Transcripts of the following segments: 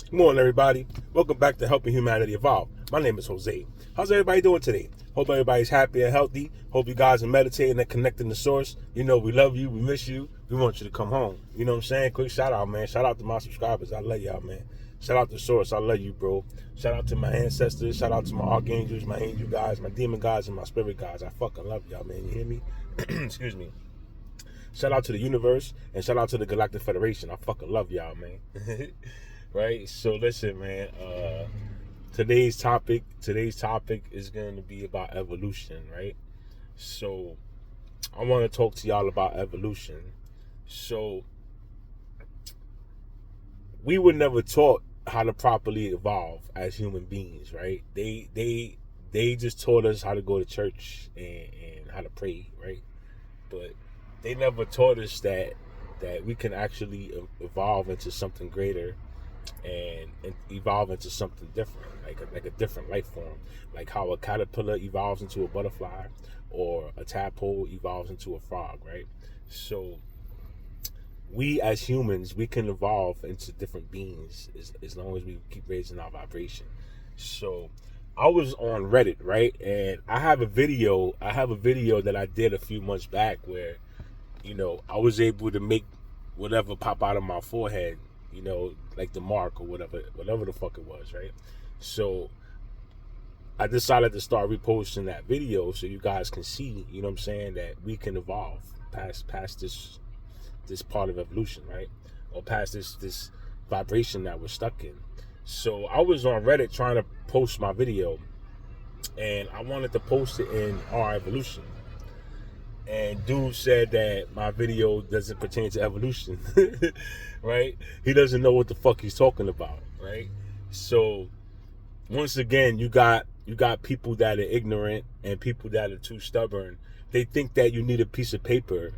Good morning, everybody. Welcome back to Helping Humanity Evolve. My name is Jose. How's everybody doing today? Hope everybody's happy and healthy. Hope you guys are meditating and connecting to source. You know we love you, we miss you, we want you to come home. You know what I'm saying? Quick shout out, man. Shout out to my subscribers. I love y'all, man. Shout out to source. I love you, bro. Shout out to my ancestors. Shout out to my archangels, my angel guys, my demon guys, and my spirit guys. I fucking love y'all, man. You hear me? Excuse me. Shout out to the universe and shout out to the Galactic Federation. I fucking love y'all, man. Right? So listen, man, today's topic is going to be about evolution, right? So I want to talk to y'all about evolution. So we were never taught how to properly evolve as human beings, right? They just taught us how to go to church and how to pray, right? But they never taught us that we can actually evolve into something greater and evolve into something different, like a different life form, like how a caterpillar evolves into a butterfly or a tadpole evolves into a frog, right? So we as humans, we can evolve into different beings as long as we keep raising our vibration. So I was on Reddit, right? And I have a video that I did a few months back where, you know, I was able to make whatever pop out of my forehead, you know, like the mark or whatever the fuck it was, right? So I decided to start reposting that video so you guys can see, you know what I'm saying, that we can evolve past this part of evolution, right? Or past this vibration that we're stuck in. So I was on Reddit trying to post my video, and I wanted to post it in our evolution. And dude said that my video doesn't pertain to evolution, right? He doesn't know what the fuck he's talking about, right? So once again, you got people that are ignorant and people that are too stubborn. They think that you need a piece of paper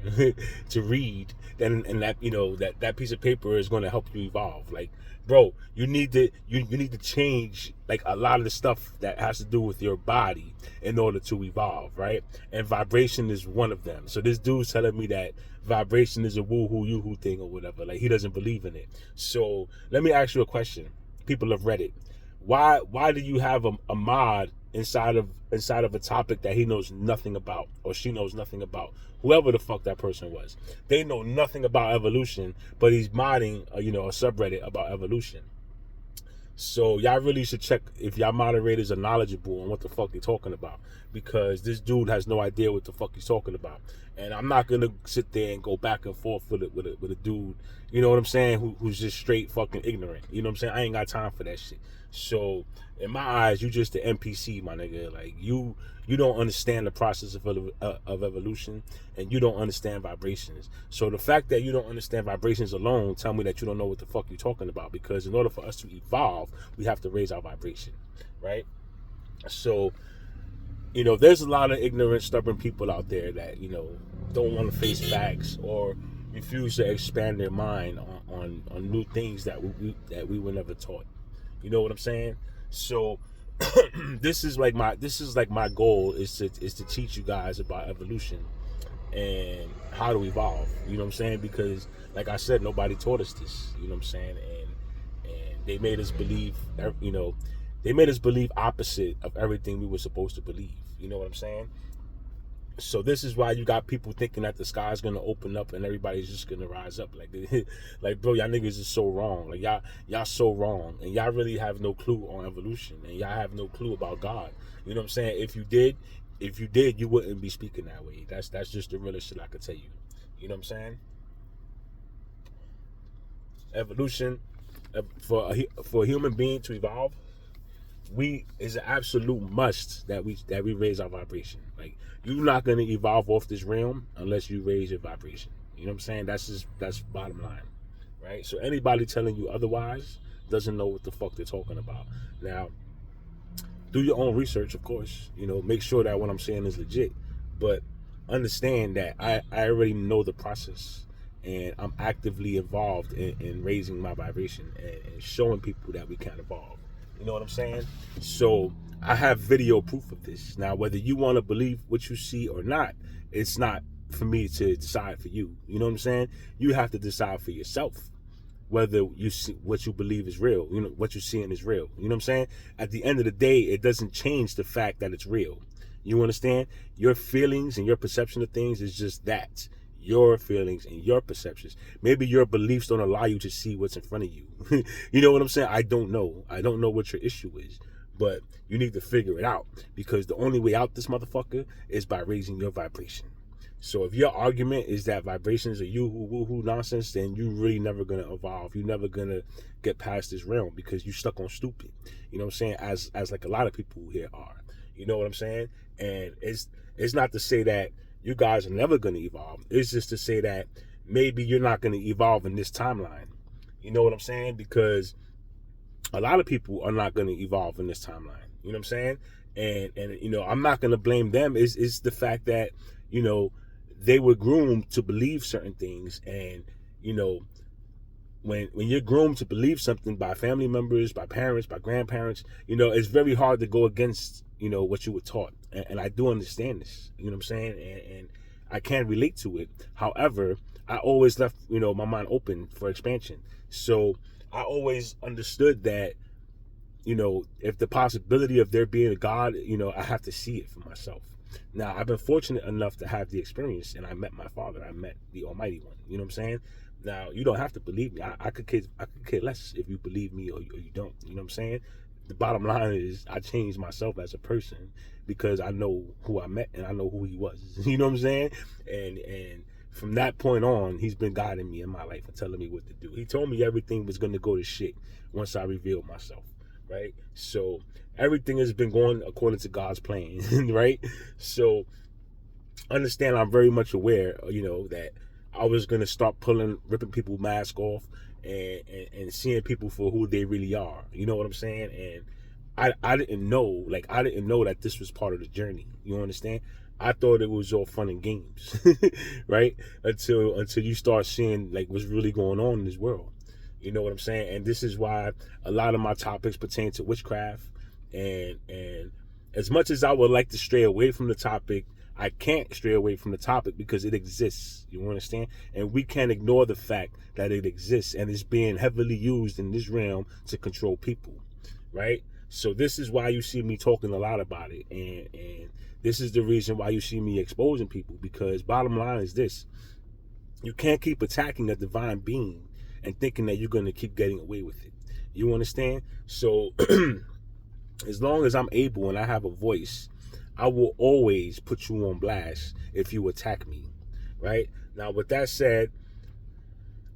to read, and that, you know, that piece of paper is going to help you evolve. Like, bro, you need to change like a lot of the stuff that has to do with your body in order to evolve, right? And vibration is one of them. So this dude's telling me that vibration is a woo-hoo, you-hoo thing or whatever. Like, he doesn't believe in it. So let me ask you a question, people of Reddit. Why do you have a mod inside of a topic that he knows nothing about or she knows nothing about? Whoever the fuck that person was, they know nothing about evolution, but he's modding a subreddit about evolution. So y'all really should check if y'all moderators are knowledgeable on what the fuck they're talking about, because this dude has no idea what the fuck he's talking about. And I'm not gonna sit there and go back and forth with a dude, you know what I'm saying, who's just straight fucking ignorant. You know what I'm saying? I ain't got time for that shit. So in my eyes, you just an NPC, my nigga. Like, you don't understand the process of evolution, and you don't understand vibrations. So the fact that you don't understand vibrations alone tell me that you don't know what the fuck you're talking about, because in order for us to evolve, we have to raise our vibration, right? So, you know, there's a lot of ignorant, stubborn people out there that, you know, don't want to face facts or refuse to expand their mind on new things that we were never taught. You know what I'm saying? So this is like my goal is to teach you guys about evolution and how to evolve. You know what I'm saying? Because like I said, nobody taught us this. You know what I'm saying? And they made us believe, you know, they made us believe opposite of everything we were supposed to believe. You know what I'm saying? So this is why you got people thinking that the sky's gonna open up and everybody's just gonna rise up. Like bro, y'all niggas is so wrong. Like y'all so wrong, and y'all really have no clue on evolution, and y'all have no clue about God. You know what I'm saying? If you did, you wouldn't be speaking that way. That's just the realest shit I could tell you. You know what I'm saying? Evolution, for a human being to evolve, is an absolute must that we raise our vibration. Like, you're not gonna evolve off this realm unless you raise your vibration. You know what I'm saying? That's bottom line, right? So anybody telling you otherwise doesn't know what the fuck they're talking about. Now, do your own research, of course. You know, make sure that what I'm saying is legit, but understand that I already know the process, and I'm actively involved in raising my vibration and showing people that we can evolve. You know what I'm saying? So I have video proof of this. Now, whether you want to believe what you see or not, it's not for me to decide for you. You know what I'm saying? You have to decide for yourself. whether you see what you believe is real, what you're seeing is real. You know what I'm saying? At the end of the day, it doesn't change the fact that it's real. You understand? Your feelings and your perception of things is just that. Your feelings and your perceptions. Maybe your beliefs don't allow you to see what's in front of you. You know what I'm saying? I don't know. I don't know what your issue is. But you need to figure it out. Because the only way out this motherfucker is by raising your vibration. So if your argument is that vibrations are you woo-hoo nonsense, then you're really never going to evolve. You're never going to get past this realm because you're stuck on stupid. You know what I'm saying? As like a lot of people here are. You know what I'm saying? And it's not to say that you guys are never going to evolve. It's just to say that maybe you're not going to evolve in this timeline. You know what I'm saying? Because a lot of people are not going to evolve in this timeline. You know what I'm saying? And I'm not going to blame them. It's the fact that, they were groomed to believe certain things. And, when you're groomed to believe something by family members, by parents, by grandparents, it's very hard to go against, what you were taught. And I do understand this, you know what I'm saying? And I can relate to it. However, I always left, my mind open for expansion. So I always understood that, if the possibility of there being a God, I have to see it for myself. Now, I've been fortunate enough to have the experience, and I met my father. I met the Almighty One. You know what I'm saying? Now, you don't have to believe me. I could care less if you believe me or you don't. You know what I'm saying? The bottom line is I changed myself as a person because I know who I met and I know who he was. You know what I'm saying? And from that point on, he's been guiding me in my life and telling me what to do. He told me everything was going to go to shit once I revealed myself, right? So everything has been going according to God's plan, right? So understand I'm very much aware, that I was going to start ripping people's masks off and seeing people for who they really are. You know what I'm saying? And I didn't know that this was part of the journey. You understand? I thought it was all fun and games, right? Until you start seeing like what's really going on in this world. You know what I'm saying? And this is why a lot of my topics pertain to witchcraft. And as much as I would like to stray away from the topic, I can't stray away from the topic because it exists. You understand? And we can't ignore the fact that it exists and it's being heavily used in this realm to control people, right? So this is why you see me talking a lot about it. And this is the reason why you see me exposing people, because bottom line is this: you can't keep attacking a divine being and thinking that you're going to keep getting away with it. You understand? So as long as I'm able and I have a voice, I will always put you on blast if you attack me, right? Now, with that said,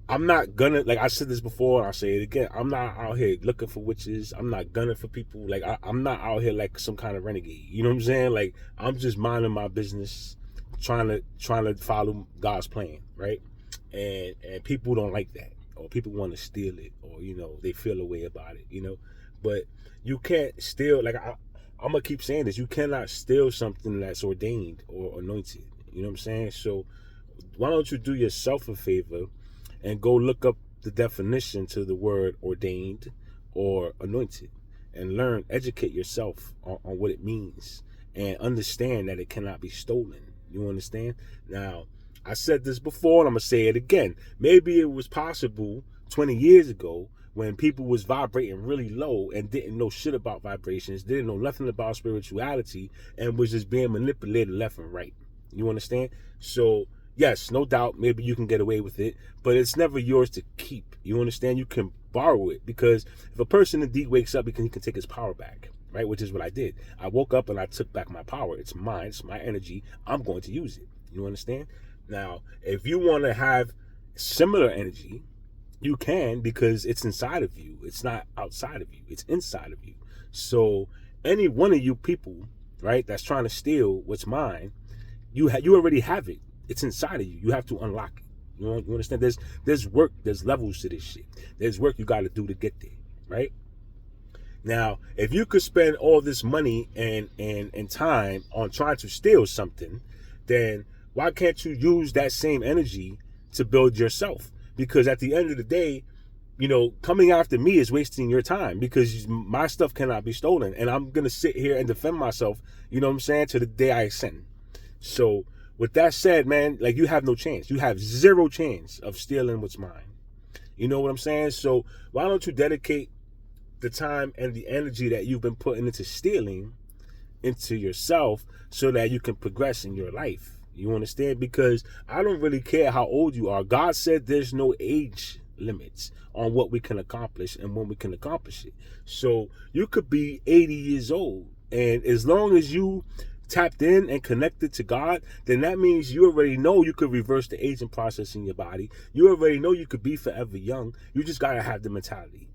I'm not gonna, like I said this before, and I'll say it again, I'm not out here looking for witches. I'm not gunning for people. Like, I'm not out here like some kind of renegade. You know what I'm saying? Like, I'm just minding my business, trying to follow God's plan, right? And people don't like that, or people want to steal it, or, they feel a way about it, But you can't steal, like, I'm going to keep saying this. You cannot steal something that's ordained or anointed. You know what I'm saying? So why don't you do yourself a favor and go look up the definition to the word ordained or anointed and educate yourself on what it means and understand that it cannot be stolen. You understand? Now, I said this before and I'm going to say it again. Maybe it was possible 20 years ago when people was vibrating really low and didn't know shit about vibrations, didn't know nothing about spirituality, and was just being manipulated left and right. You understand? So, yes, no doubt, maybe you can get away with it, but it's never yours to keep. You understand? You can borrow it, because if a person indeed wakes up, he can take his power back, right? Which is what I did. I woke up and I took back my power. It's mine. It's my energy. I'm going to use it. You understand? Now, if you want to have similar energy, you can, because it's inside of you. It's not outside of you. It's inside of you. So any one of you people, right, that's trying to steal what's mine, you already have it. It's inside of you. You have to unlock it. You understand? There's work. There's levels to this shit. There's work you got to do to get there, right? Now, if you could spend all this money and time on trying to steal something, then why can't you use that same energy to build yourself? Because at the end of the day, coming after me is wasting your time, because my stuff cannot be stolen. And I'm going to sit here and defend myself, you know what I'm saying, to the day I ascend. So with that said, man, like, you have no chance. You have zero chance of stealing what's mine. You know what I'm saying? So why don't you dedicate the time and the energy that you've been putting into stealing into yourself so that you can progress in your life? You understand? Because I don't really care how old you are. God said there's no age limits on what we can accomplish and when we can accomplish it. So you could be 80 years old, and as long as you tapped in and connected to God, then that means you already know you could reverse the aging process in your body. You already know you could be forever young. You just gotta have the mentality,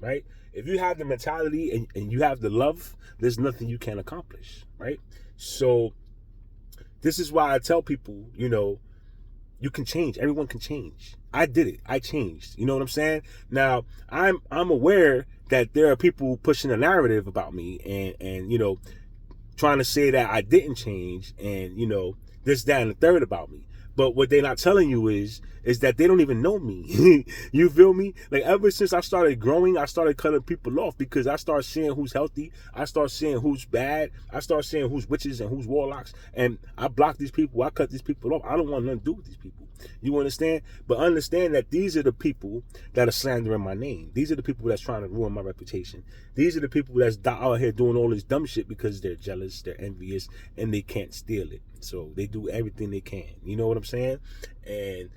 right? If you have the mentality and you have the love, there's nothing you can't accomplish, right? So this is why I tell people, you can change. Everyone can change. I did it. I changed. You know what I'm saying? Now, I'm aware that there are people pushing a narrative about me and trying to say that I didn't change and, this, that, and the third about me. But what they're not telling you is that they don't even know me. You feel me? Like, ever since I started growing, I started cutting people off because I started seeing who's healthy. I started seeing who's bad. I started seeing who's witches and who's warlocks. And I block these people. I cut these people off. I don't want nothing to do with these people. You understand? But understand that these are the people that are slandering my name. These are the people that's trying to ruin my reputation. These are the people that's out here doing all this dumb shit because they're jealous, they're envious, and they can't steal it. So they do everything they can. You know what I'm saying? And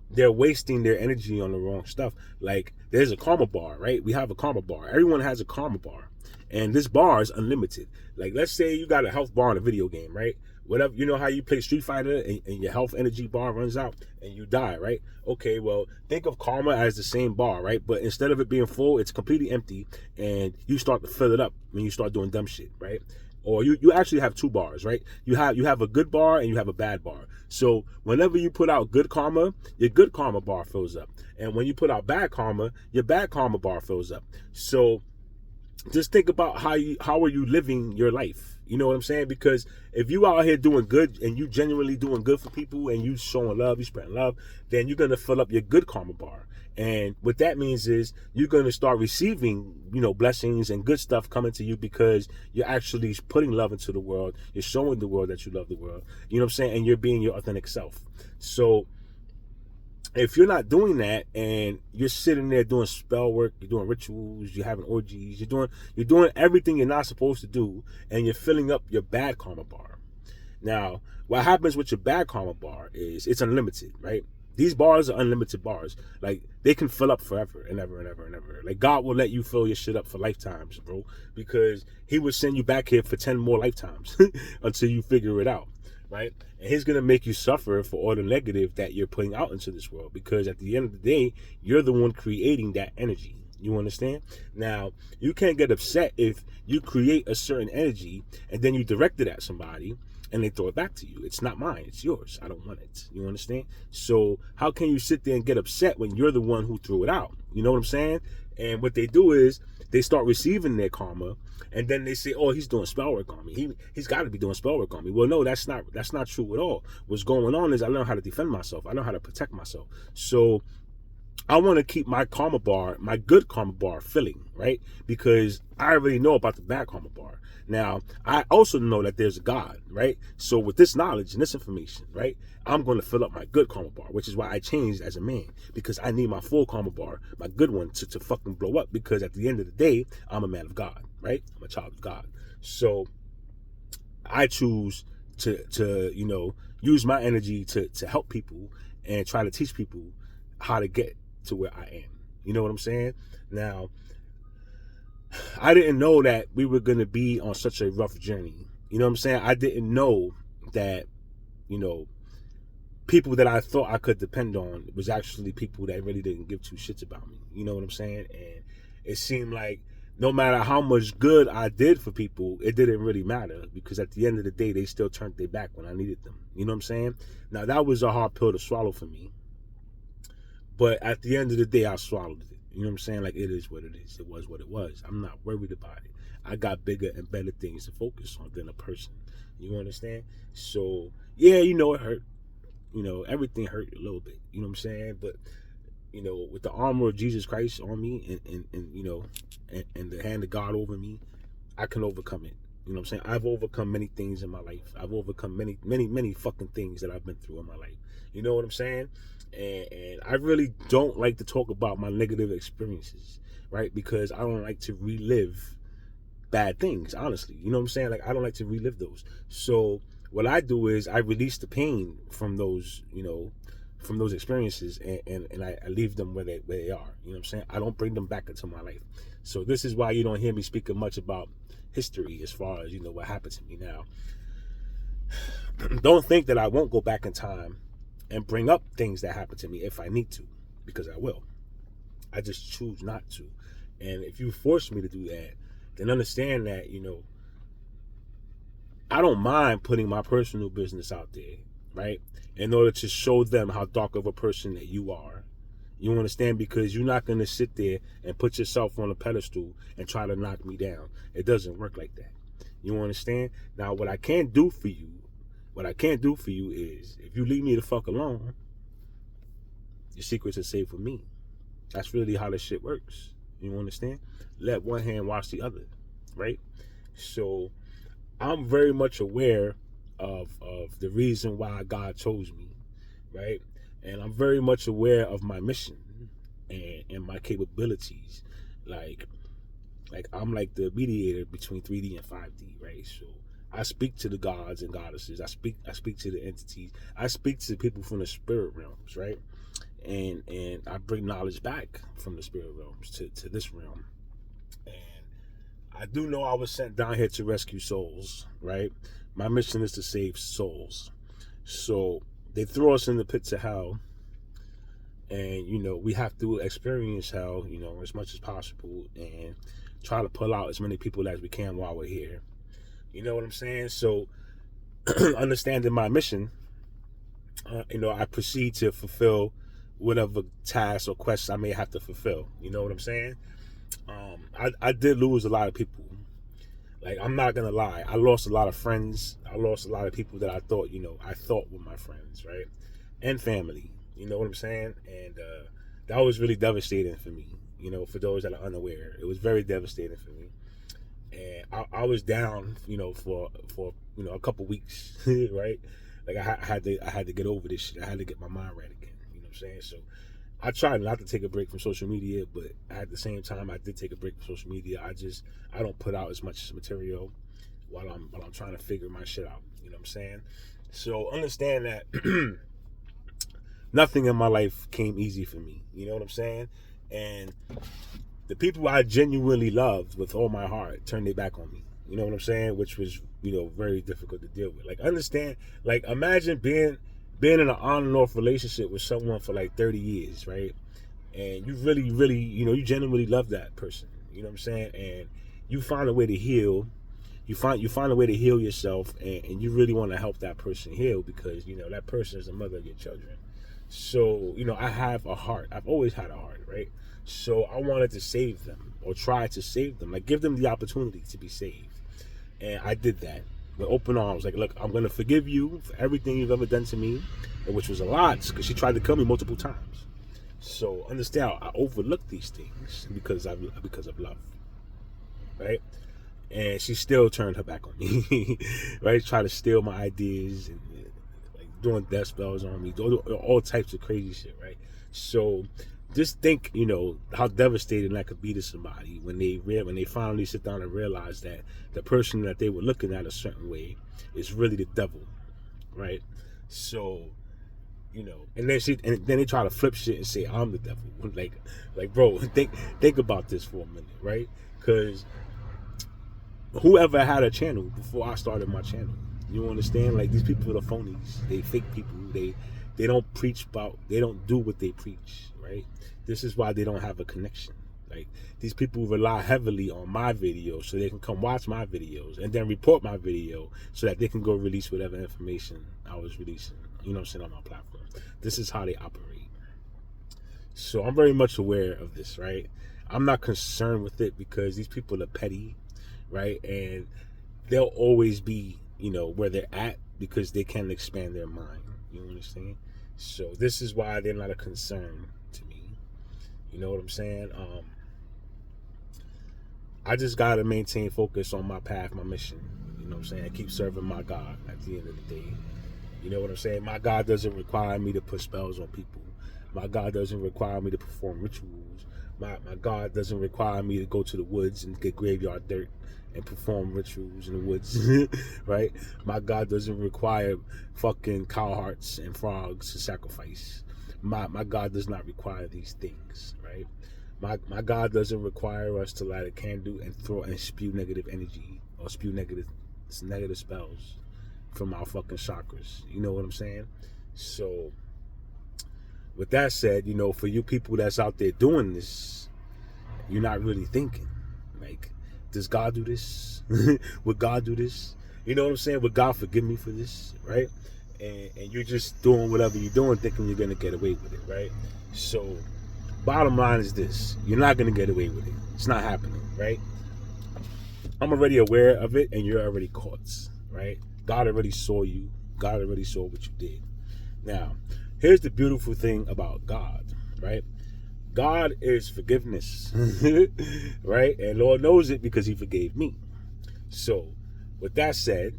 they're wasting their energy on the wrong stuff. Like, there's a karma bar, right? We have a karma bar. Everyone has a karma bar. And this bar is unlimited. Like, let's say you got a health bar in a video game, right? Whatever, you know how you play Street Fighter and your health energy bar runs out and you die, right? Okay, well, think of karma as the same bar, right? But instead of it being full, it's completely empty, and you start to fill it up when you start doing dumb shit, right? Or you actually have two bars, right? You have a good bar and you have a bad bar. So whenever you put out good karma, your good karma bar fills up. And when you put out bad karma, your bad karma bar fills up. So just think about how are you living your life? You know what I'm saying? Because if you out here doing good and you genuinely doing good for people and you showing love, you spreading love, then you're gonna fill up your good karma bar. And what that means is you're gonna start receiving, blessings and good stuff coming to you because you're actually putting love into the world. You're showing the world that you love the world. You know what I'm saying? And you're being your authentic self. So if you're not doing that and you're sitting there doing spell work, you're doing rituals, you're having orgies, you're doing everything you're not supposed to do, and you're filling up your bad karma bar. Now, what happens with your bad karma bar is it's unlimited, right? These bars are unlimited bars. Like, they can fill up forever and ever and ever and ever. Like, God will let you fill your shit up for lifetimes, bro, because he will send you back here for 10 more lifetimes until you figure it out. Right? And he's going to make you suffer for all the negative that you're putting out into this world, because at the end of the day, you're the one creating that energy. You understand? Now, you can't get upset if you create a certain energy and then you direct it at somebody and they throw it back to you. It's not mine. It's yours. I don't want it. You understand? So how can you sit there and get upset when you're the one who threw it out? You know what I'm saying? And what they do is they start receiving their karma, and then they say, "Oh, he's doing spell work on me. He's got to be doing spell work on me." Well, no, that's not true at all. What's going on is I learned how to defend myself. I know how to protect myself. So I want to keep my karma bar, my good karma bar, filling, right? Because I already know about the bad karma bar. Now, I also know that there's a God, right? So with this knowledge and this information, right, I'm going to fill up my good karma bar, which is why I changed as a man, because I need my full karma bar, my good one, to fucking blow up, because at the end of the day, I'm a man of God, right? I'm a child of God. So I choose to use my energy to help people and try to teach people how to get to where I am. You know what I'm saying? Now, I didn't know that we were going to be on such a rough journey. You know what I'm saying? I didn't know that, people that I thought I could depend on was actually people that really didn't give two shits about me. You know what I'm saying? And it seemed like no matter how much good I did for people, it didn't really matter, because at the end of the day, they still turned their back when I needed them. You know what I'm saying? Now, that was a hard pill to swallow for me. But at the end of the day, I swallowed it. You know what I'm saying? Like, it is what it is. It was what it was. I'm not worried about it. I got bigger and better things to focus on than a person. You understand? So, yeah, it hurt. Everything hurt a little bit. You know what I'm saying? But, with the armor of Jesus Christ on me and the hand of God over me, I can overcome it. You know what I'm saying? I've overcome many things in my life. I've overcome many, many, many fucking things that I've been through in my life. You know what I'm saying? And I really don't like to talk about my negative experiences, right? Because I don't like to relive bad things, honestly. You know what I'm saying? Like, I don't like to relive those. So what I do is I release the pain from those, from those experiences, and I leave them where they are. You know what I'm saying? I don't bring them back into my life. So this is why you don't hear me speaking much about history as far as, what happened to me now. Don't think that I won't go back in time and bring up things that happened to me if I need to, because I will. I just choose not to. And if you force me to do that, then understand that, I don't mind putting my personal business out there, right? In order to show them how dark of a person that you are. You understand? Because you're not going to sit there and put yourself on a pedestal and try to knock me down. It doesn't work like that. You understand? Now, what I can't do for you is, if you leave me the fuck alone, your secrets are safe with me. That's really how this shit works. You understand? Let one hand wash the other, right? So I'm very much aware of the reason why God chose me, right? And I'm very much aware of my mission and my capabilities. Like I'm like the mediator between 3D and 5D, right? So I speak to the gods and goddesses. I speak to the entities. I speak to people from the spirit realms, right? And I bring knowledge back from the spirit realms to this realm. And I do know I was sent down here to rescue souls, right? My mission is to save souls. So they throw us in the pits of hell, and we have to experience hell, as much as possible, and try to pull out as many people as we can while we're here. You know what I'm saying? So understanding my mission, I proceed to fulfill whatever tasks or quests I may have to fulfill. You know what I'm saying? I did lose a lot of people. Like, I'm not gonna lie, I lost a lot of friends. I lost a lot of people that I thought were my friends, right? And family. You know what I'm saying? And that was really devastating for me. For those that are unaware, it was very devastating for me. And I was down, for a couple weeks, right? Like, I had to get over this shit. I had to get my mind right again. You know what I'm saying? So I tried not to take a break from social media, but at the same time, I did take a break from social media. I don't put out as much material while I'm trying to figure my shit out. You know what I'm saying? So understand that nothing in my life came easy for me. You know what I'm saying? And the people I genuinely loved with all my heart turned their back on me. You know what I'm saying? Which was, very difficult to deal with. Like, understand, like, imagine being in an on and off relationship with someone for like 30 years, right? And you really, really, you genuinely love that person. You know what I'm saying? And you find a way to heal. You find a way to heal yourself, and you really want to help that person heal, because that person is the mother of your children. So I have a heart. I've always had a heart, right? So I wanted to save them, or try to save them, like give them the opportunity to be saved. And I did that with open arms. Like, look, I'm going to forgive you for everything you've ever done to me, which was a lot, because she tried to kill me multiple times. So understand, I overlooked these things because of love, right? And she still turned her back on me, right? Tried to steal my ideas and like doing death spells on me, all types of crazy shit, right? So just think, how devastating that could be to somebody when they finally sit down and realize that the person that they were looking at a certain way is really the devil, right? So, and then they try to flip shit and say I'm the devil. Like, bro, think about this for a minute, right? Because whoever had a channel before I started my channel, you understand? Like, these people are phonies. They fake people. They don't they don't do what they preach, right? This is why they don't have a connection. Like, these people rely heavily on my videos so they can come watch my videos and then report my video so that they can go release whatever information I was releasing, on my platform. This is how they operate. So I'm very much aware of this, right? I'm not concerned with it because these people are petty, right? And they'll always be, where they're at because they can expand their mind. You understand? So this is why they're not a concern to me. You know what I'm saying? I just got to maintain focus on my path, my mission. You know what I'm saying? I keep serving my God at the end of the day. You know what I'm saying? My God doesn't require me to put spells on people. My God doesn't require me to perform rituals. My God doesn't require me to go to the woods and get graveyard dirt and perform rituals in the woods, right? My God doesn't require fucking cow hearts and frogs to sacrifice. My God does not require these things, right? My God doesn't require us to light a candle and throw and spew negative energy or spew negative spells from our fucking chakras. You know what I'm saying? So with that said, you know, for you people that's out there doing this, you're not really thinking. Like, does God do this? Would God do this? You know what I'm saying? Would God forgive me for this? Right? And you're just doing whatever you're doing, thinking you're gonna get away with it, right? So bottom line is this: you're not gonna get away with it. It's not happening, right? I'm already aware of it, and you're already caught, right? God already saw you. God already saw what you did. Now, here's the beautiful thing about God, right? God is forgiveness, right? And Lord knows it because he forgave me. So, with that said,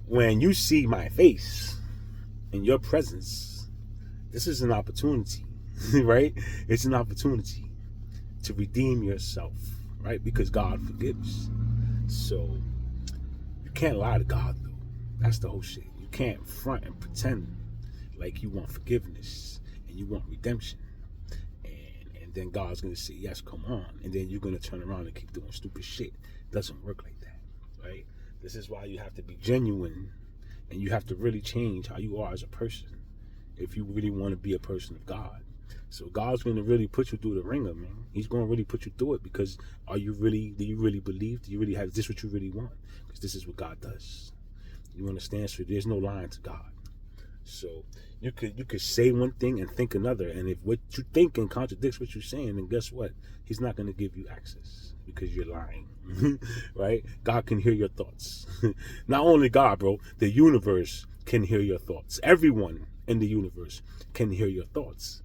when you see my face in your presence, this is an opportunity, right? It's an opportunity to redeem yourself, right? Because God forgives. So, you can't lie to God, though. That's the whole shit. You can't front and pretend like you want forgiveness and you want redemption. And then God's going to say, yes, come on. And then you're going to turn around and keep doing stupid shit. It doesn't work like that, right? This is why you have to be genuine and you have to really change how you are as a person if you really want to be a person of God. So God's going to really put you through the ringer, man. He's going to really put you through it because do you really believe? Do you really have, is this what you really want? Because this is what God does. You understand? So there's no lying to God. So you could say one thing and think another, and if what you thinking contradicts what you're saying, then guess what? He's not going to give you access because you're lying, right? God can hear your thoughts. Not only God, bro, the universe can hear your thoughts. Everyone in the universe can hear your thoughts.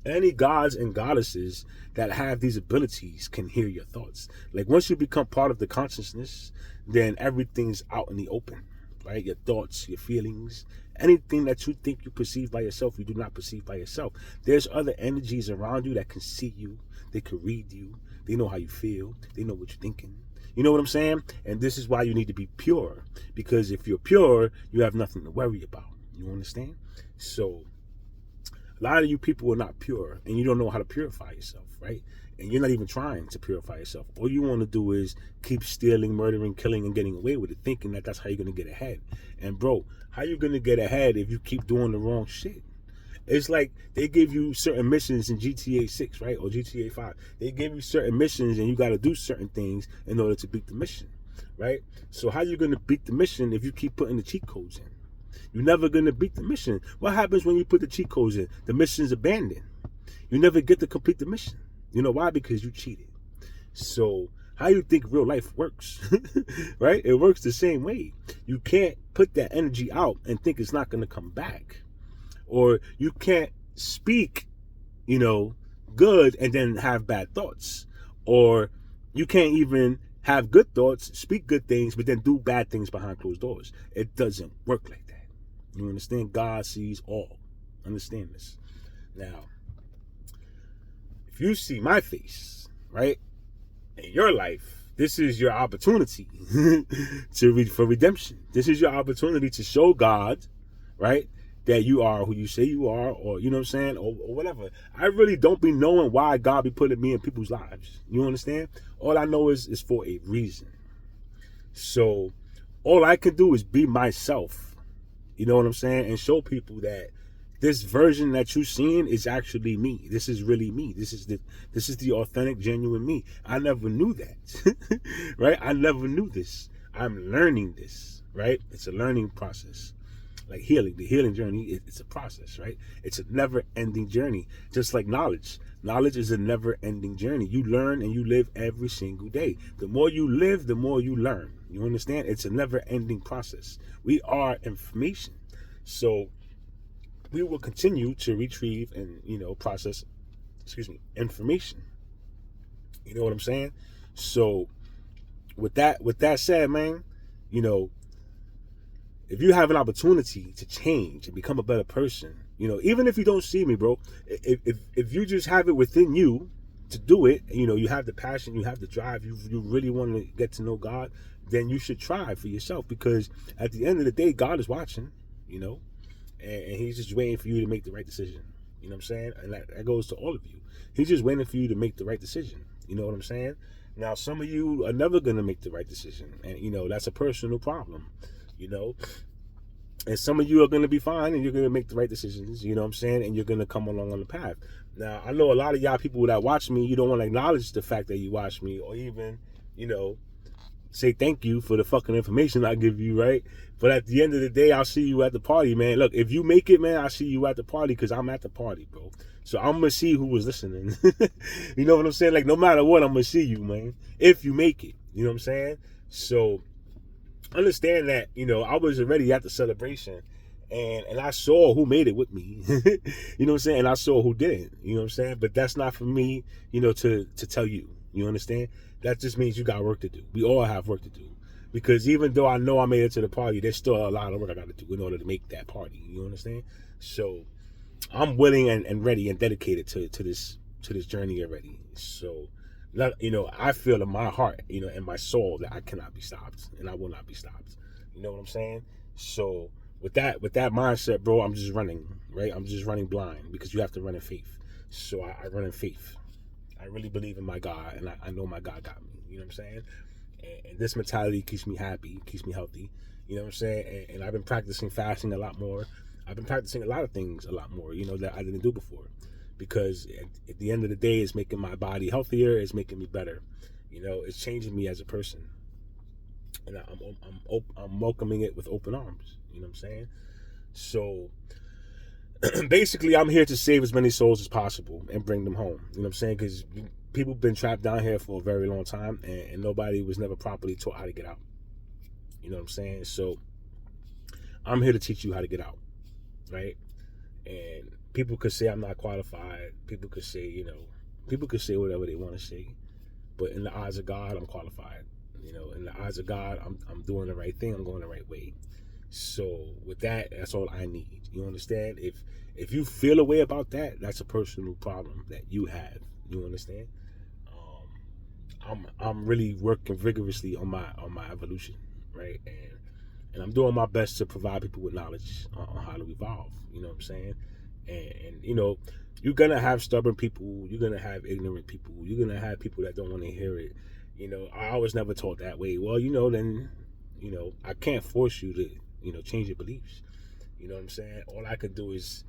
Any gods and goddesses that have these abilities can hear your thoughts. Like once you become part of the consciousness, then everything's out in the open, right? Your thoughts, your feelings, anything that you think you perceive by yourself, you do not perceive by yourself. There's other energies around you that can see you. They can read you. They know how you feel. They know what you're thinking. You know what I'm saying? And this is why you need to be pure. Because if you're pure, you have nothing to worry about. You understand? So a lot of you people are not pure and you don't know how to purify yourself, right? And you're not even trying to purify yourself. All you want to do is keep stealing, murdering, killing, and getting away with it, thinking that that's how you're going to get ahead. And bro, how you going to get ahead if you keep doing the wrong shit? It's like they give you certain missions in GTA 6, right? Or GTA 5. They give you certain missions and you got to do certain things in order to beat the mission, right? So how you going to beat the mission if you keep putting the cheat codes in? You're never going to beat the mission. What happens when you put the cheat codes in? The mission's abandoned. You never get to complete the mission. You know why? Because you cheated. So how you think real life works, right? It works the same way. You can't put that energy out and think it's not going to come back. Or you can't speak, good and then have bad thoughts. Or you can't even have good thoughts, speak good things, but then do bad things behind closed doors. It doesn't work like that. You understand? God sees all. Understand this. Now, if you see my face, right, in your life, this is your opportunity for redemption. This is your opportunity to show God, right, that you are who you say you are, or you know what I'm saying, or whatever. I really don't be knowing why God be putting me in people's lives. You understand? All I know is for a reason. So all I can do is be myself. You know what I'm saying? And show people that this version that you're seeing is actually me. This is really me. This is the authentic, genuine me. I never knew that, right? I never knew this. I'm learning this, right? It's a learning process. Like healing, the healing journey, it's a process, right? It's a never-ending journey, just like knowledge. Knowledge is a never-ending journey. You learn and you live every single day. The more you live, the more you learn. You understand? It's a never-ending process. We are information. So we will continue to retrieve and, process, information. You know what I'm saying? So with that said, man, if you have an opportunity to change and become a better person, you know, even if you don't see me, bro, if you just have it within you to do it, you know, you have the passion, you have the drive, you really want to get to know God, then you should try for yourself, because at the end of the day, God is watching, you know, and he's just waiting for you to make the right decision. You know what I'm saying? And that goes to all of you. He's just waiting for you to make the right decision. You know what I'm saying? Now, some of you are never going to make the right decision. And, you know, that's a personal problem, you know. And some of you are going to be fine and you're going to make the right decisions, you know what I'm saying? And you're going to come along on the path. Now, I know a lot of y'all people that watch me, you don't want to acknowledge the fact that you watch me, or even, you know, say thank you for the fucking information I give you, right? But at the end of the day, I'll see you at the party, man. Look, if you make it, man, I'll see you at the party, because I'm at the party, bro. So I'm going to see who was listening. You know what I'm saying? Like, no matter what, I'm going to see you, man, if you make it. You know what I'm saying? So understand that, you know, I was already at the celebration, and I saw who made it with me. You know what I'm saying? And I saw who didn't. You know what I'm saying? But that's not for me, you know, to tell you. You understand? That just means you got work to do. We all have work to do. Because even though I know I made it to the party, there's still a lot of work I got to do in order to make that party. You understand? So I'm willing and ready and dedicated to this journey already. So, you know, I feel in my heart, you know, in my soul, that I cannot be stopped, and I will not be stopped. You know what I'm saying? So with that mindset, bro, I'm just running, right? I'm just running blind, because you have to run in faith. So I run in faith. I really believe in my God, and I know my God got me. You know what I'm saying? And this mentality keeps me happy, keeps me healthy. You know what I'm saying? And I've been practicing fasting a lot more. I've been practicing a lot of things a lot more, you know, that I didn't do before. Because at the end of the day, it's making my body healthier. It's making me better. You know, it's changing me as a person. And I'm welcoming it with open arms. You know what I'm saying? So basically, I'm here to save as many souls as possible and bring them home. You know what I'm saying? Because people have been trapped down here for a very long time, and nobody was never properly taught how to get out. You know what I'm saying? So I'm here to teach you how to get out, right? And people could say I'm not qualified. People could say, you know, people could say whatever they want to say. But in the eyes of God, I'm qualified. You know, in the eyes of God, I'm doing the right thing. I'm going the right way. So with that, that's all I need. You understand? If you feel a way about that, that's a personal problem that you have. You understand? I'm really working vigorously on my evolution, right? And I'm doing my best to provide people with knowledge on how to evolve. You know what I'm saying? And you know, you're gonna have stubborn people. You're gonna have ignorant people. You're gonna have people that don't want to hear it. You know, I was never taught that way. Well, you know, then, you know, I can't force you to, you know, change your beliefs. You know what I'm saying? All I could do is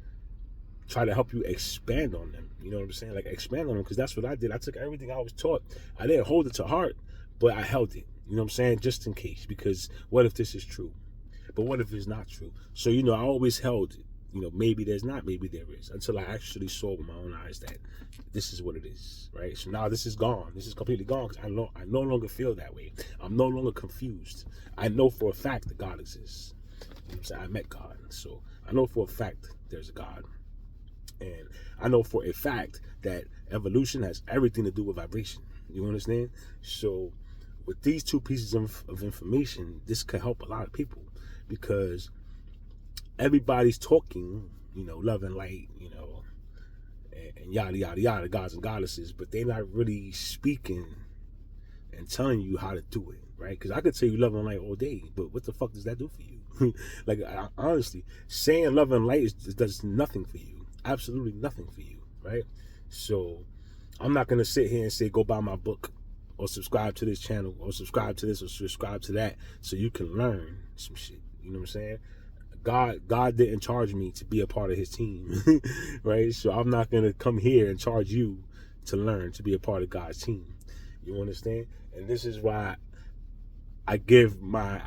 try to help you expand on them. You know what I'm saying? Like, expand on them, because that's what I did. I took everything I was taught. I didn't hold it to heart, but I held it. You know what I'm saying? Just in case, because what if this is true? But what if it's not true? So, you know, I always held it. You know, maybe there's not, maybe there is, until I actually saw with my own eyes that this is what it is, right? So now this is gone. This is completely gone, because I no longer feel that way. I'm no longer confused. I know for a fact that God exists. You know what I'm saying? I met God. So I know for a fact there's a God. And I know for a fact that evolution has everything to do with vibration. You understand? So with these two pieces of information, this could help a lot of people, because everybody's talking, you know, love and light, you know, and yada, yada, yada, gods and goddesses, but they're not really speaking and telling you how to do it, right? Because I could tell you love and light all day, but what the fuck does that do for you? Like, honestly, saying love and light does nothing for you. Absolutely nothing for you, right? So I'm not going to sit here and say, go buy my book, or subscribe to this channel, or subscribe to this, or subscribe to that, so you can learn some shit. You know what I'm saying? God didn't charge me to be a part of his team, right? So I'm not going to come here and charge you to learn to be a part of God's team. You understand? And this is why I give my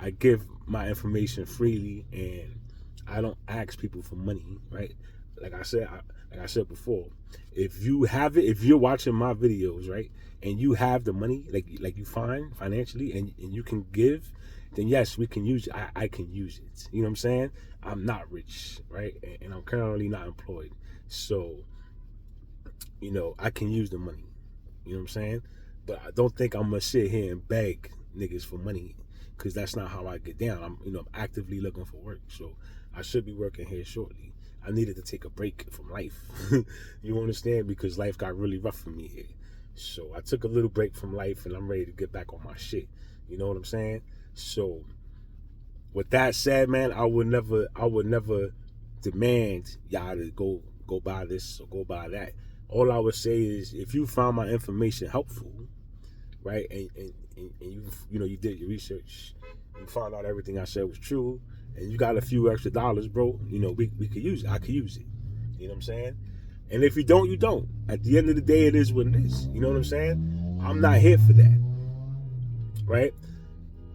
information freely, and I don't ask people for money, right? Like I said before, if you have it, if you're watching my videos, right, and you have the money, like you find financially, and you can give, then yes, we can use it. I can use it. You know what I'm saying? I'm not rich, right? And I'm currently not employed. So, you know, I can use the money. You know what I'm saying? But I don't think I'm going to sit here and beg niggas for money. because that's not how I get down. I'm actively looking for work, so I should be working here shortly. I needed to take a break from life. You understand? Because life got really rough for me here. So I took a little break from life, and I'm ready to get back on my shit. You know what I'm saying? So with that said, man, I would never demand y'all to go buy this or go buy that. All I would say is, if you found my information helpful, right, and you did your research, you found out everything I said was true, and you got a few extra dollars, bro, we could use it. I could use it. You know what I'm saying? And if you don't, you don't. At the end of the day, it is what it is. You know what I'm saying? I'm not here for that. Right?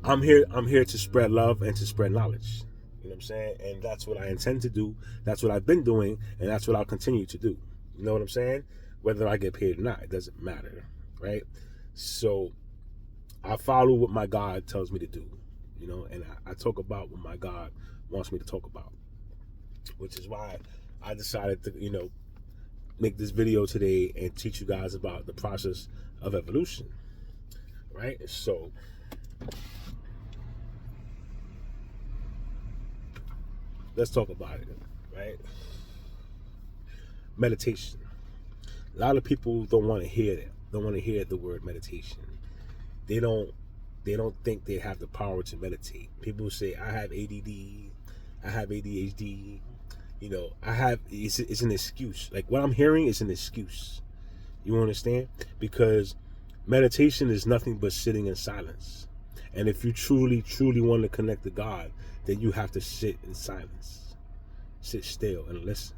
I'm here to spread love and to spread knowledge. You know what I'm saying? And that's what I intend to do. That's what I've been doing, and that's what I'll continue to do. You know what I'm saying? Whether I get paid or not, it doesn't matter. Right? So I follow what my God tells me to do. And I talk about what my God wants me to talk about, which is why I decided to, make this video today and teach you guys about the process of evolution, right? So let's talk about it, right? Meditation. A lot of people don't want to hear that. Don't want to hear the word meditation. They don't think they have the power to meditate. People say, I have ADD, I have ADHD, it's an excuse. Like, what I'm hearing is an excuse. You understand? Because meditation is nothing but sitting in silence. And if you truly, truly want to connect to God, then you have to sit in silence. Sit still and listen,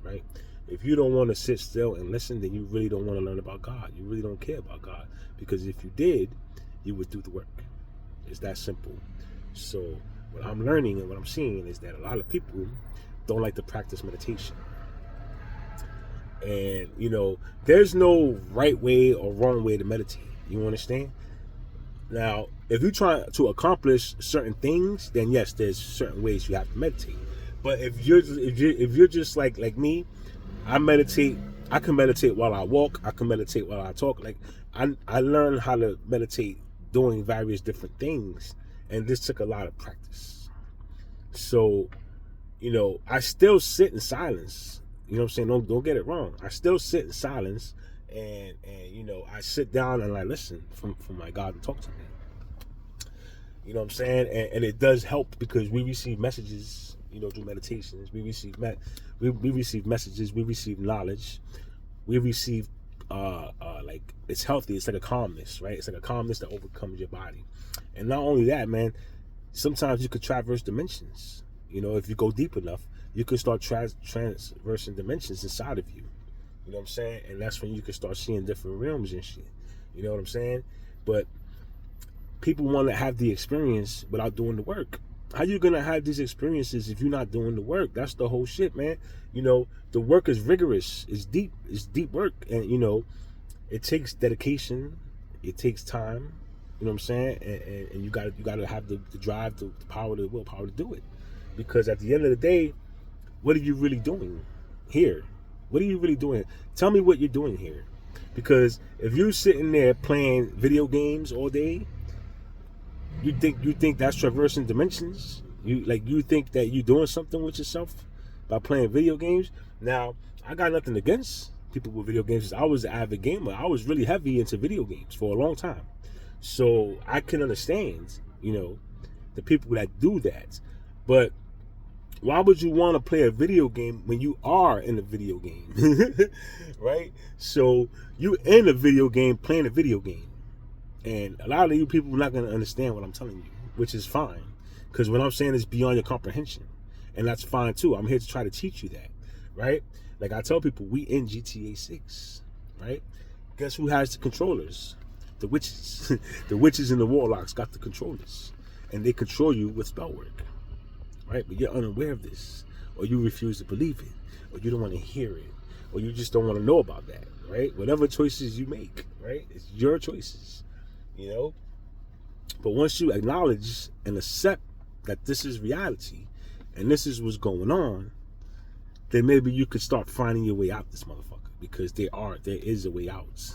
right? If you don't want to sit still and listen, then you really don't want to learn about God. You really don't care about God. Because if you did, you would do the work. It's that simple. So what I'm learning and what I'm seeing is that a lot of people don't like to practice meditation. And, there's no right way or wrong way to meditate. You understand? Now, if you're trying to accomplish certain things, then yes, there's certain ways you have to meditate. But if you're just like me, I meditate. I can meditate while I walk. I can meditate while I talk. Like, I learned how to meditate doing various different things, and this took a lot of practice. So, I still sit in silence. You know what I'm saying? Don't get it wrong. I still sit in silence, and I sit down and I listen for my God to talk to me. You know what I'm saying? And it does help, because we receive messages, through meditations. We receive messages. We receive knowledge. We receive like, it's healthy. It's like a calmness, right? It's like a calmness that overcomes your body. And not only that, man, sometimes you could traverse dimensions. If you go deep enough, you could start transversing dimensions inside of you. You know what I'm saying? And that's when you can start seeing different realms and shit. You know what I'm saying? But people want to have the experience without doing the work. How you gonna have these experiences if you're not doing the work? That's the whole shit, man. The work is rigorous. It's deep work, and it takes dedication. It takes time. You know what I'm saying? And you gotta have the drive, the power, the willpower to do it. Because at the end of the day, what are you really doing here? What are you really doing? Tell me what you're doing here. Because if you're sitting there playing video games all day, you think that's traversing dimensions? You think that you're doing something with yourself by playing video games? Now, I got nothing against people with video games. I was an avid gamer. I was really heavy into video games for a long time. So I can understand, the people that do that. But why would you want to play a video game when you are in a video game? Right? So you in a video game playing a video game. And a lot of you people are not going to understand what I'm telling you, which is fine. Because what I'm saying is beyond your comprehension. And that's fine too. I'm here to try to teach you that. Right? Like I tell people, we in GTA 6. Right? Guess who has the controllers? The witches. The witches and the warlocks got the controllers. And they control you with spell work. Right? But you're unaware of this. Or you refuse to believe it. Or you don't want to hear it. Or you just don't want to know about that. Right? Whatever choices you make. Right? It's your choices. But once you acknowledge and accept that this is reality and this is what's going on, then maybe you could start finding your way out this motherfucker, because there is a way out.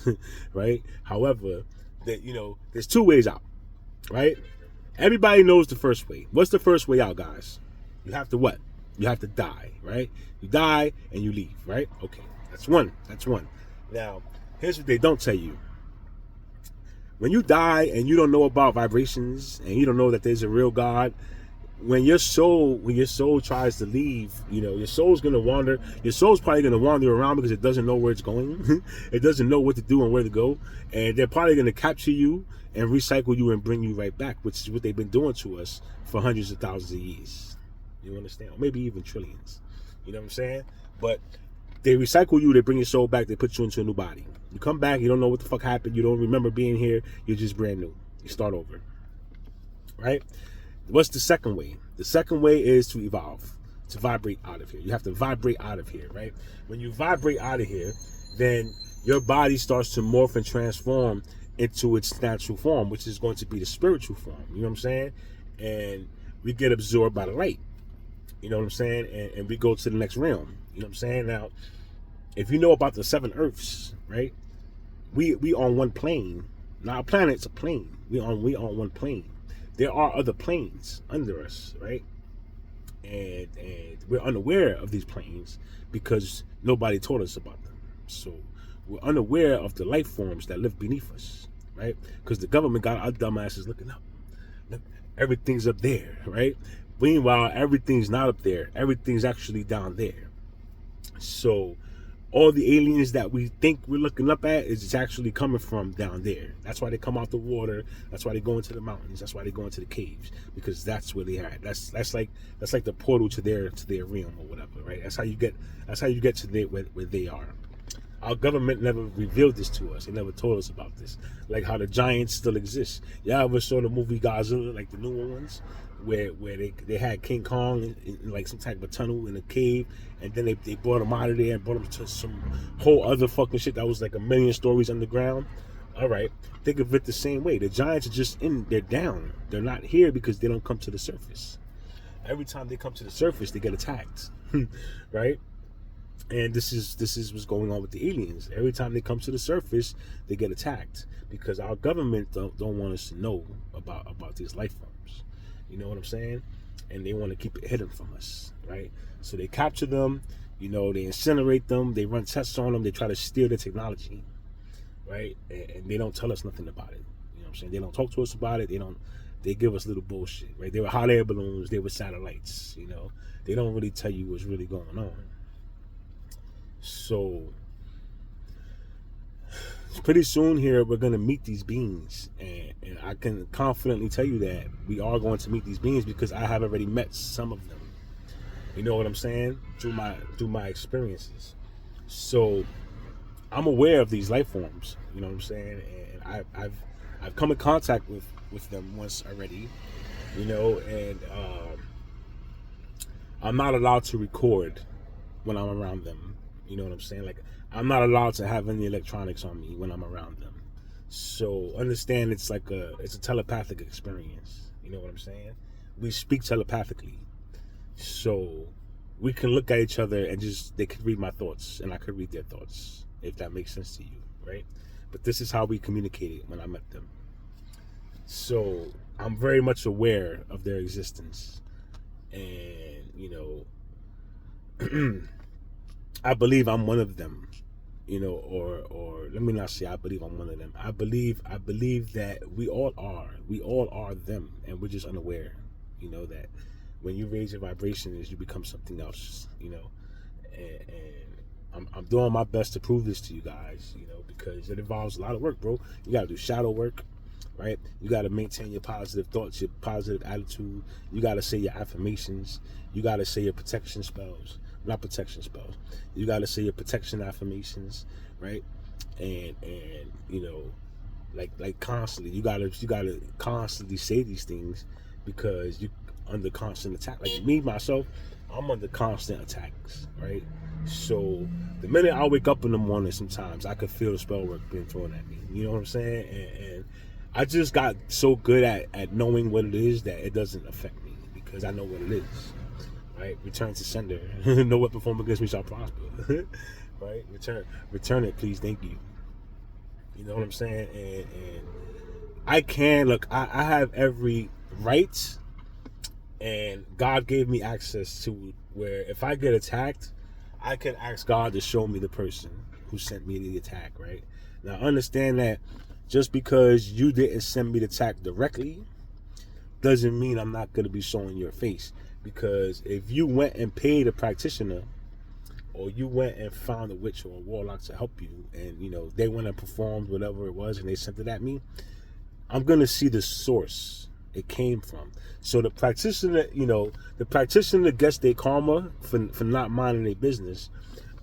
Right? However, that there's two ways out, right? Everybody knows the first way. What's the first way out, guys? You have to what? You have to die, right? You die and you leave, right? Okay, that's one. That's one. Now, here's what they don't tell you. When you die and you don't know about vibrations and you don't know that there's a real God, when your soul tries to leave, your soul's gonna wander. Your soul's probably gonna wander around because it doesn't know where it's going. It doesn't know what to do and where to go, and they're probably gonna capture you and recycle you and bring you right back, which is what they've been doing to us for hundreds of thousands of years. You understand? Or maybe even trillions. You know what I'm saying? But they recycle you, they bring your soul back, they put you into a new body. You come back, you don't know what the fuck happened, you don't remember being here, you're just brand new. You start over. Right? What's the second way? The second way is to evolve, to vibrate out of here. You have to vibrate out of here, right? When you vibrate out of here, then your body starts to morph and transform into its natural form, which is going to be the spiritual form. You know what I'm saying? And we get absorbed by the light. You know what I'm saying? And we go to the next realm. You know what I'm saying? Now, if you know about the 7 Earths, right? We on one plane. Not a planet, it's a plane. We on one plane. There are other planes under us, right? And we're unaware of these planes because nobody taught us about them. So we're unaware of the life forms that live beneath us, right? Because the government got our dumbasses looking up. Look, everything's up there, right? Meanwhile, everything's not up there. Everything's actually down there. So all the aliens that we think we're looking up at is actually coming from down there. That's why they come out the water. That's why they go into the mountains. That's why they go into the caves, because that's where they are. That's like the portal to their realm or whatever, right? That's how you get to where they are. Our government never revealed this to us. They never told us about this. Like how the giants still exist. Y'all ever saw the movie Godzilla, like the newer ones, where they had King Kong in like some type of tunnel in a cave, and then they brought him out of there and brought him to some whole other fucking shit that was like 1,000,000 stories underground. All right, think of it the same way. The giants are just they're down. They're not here because they don't come to the surface. Every time they come to the surface, they get attacked, right? And this is what's going on with the aliens. Every time they come to the surface, they get attacked because our government don't want us to know about these life forms. You know what I'm saying? And they want to keep it hidden from us, right? So they capture them, they incinerate them, they run tests on them, they try to steal the technology, right? And they don't tell us nothing about it. You know what I'm saying? They don't talk to us about it. They give us little bullshit, right? They were hot air balloons, they were satellites, They don't really tell you what's really going on. So pretty soon here we're going to meet these beings, and I can confidently tell you that we are going to meet these beings because I have already met some of them. You know what I'm saying? Through my experiences. So I'm aware of these life forms, you know what I'm saying? And I've come in contact with them once already, and I'm not allowed to record when I'm around them. You know what I'm saying? Like, I'm not allowed to have any electronics on me when I'm around them. So understand it's a telepathic experience. You know what I'm saying? We speak telepathically. So we can look at each other and they could read my thoughts and I could read their thoughts, if that makes sense to you, right? But this is how we communicated when I met them. So I'm very much aware of their existence. And, I believe I'm one of them, or let me not say I believe I'm one of them. I believe that we all are them, and we're just unaware, that when you raise your vibrations, you become something else, and I'm doing my best to prove this to you guys, because it involves a lot of work, bro. You got to do shadow work, right? You got to maintain your positive thoughts, your positive attitude. You got to say your affirmations. You got to say your protection spells. Not protection spells. You got to say your protection affirmations, right? And like constantly, you gotta constantly say these things because you under constant attack. Like me myself, I'm under constant attacks, right? So the minute I wake up in the morning, sometimes I could feel the spell work being thrown at me. You know what I'm saying? And I just got so good at knowing what it is that it doesn't affect me because I know what it is. Right, return to sender. No weapon formed against me shall prosper. Right, return it, please, thank you. You know what I'm saying? And I can look. I have every rights, and God gave me access to where if I get attacked, I can ask God to show me the person who sent me the attack, right? Now, understand that just because you didn't send me the attack directly doesn't mean I'm not going to be showing your face. Because if you went and paid a practitioner, or you went and found a witch or a warlock to help you, and they went and performed whatever it was and they sent it at me, I'm going to see the source it came from. So the practitioner gets their karma for not minding their business,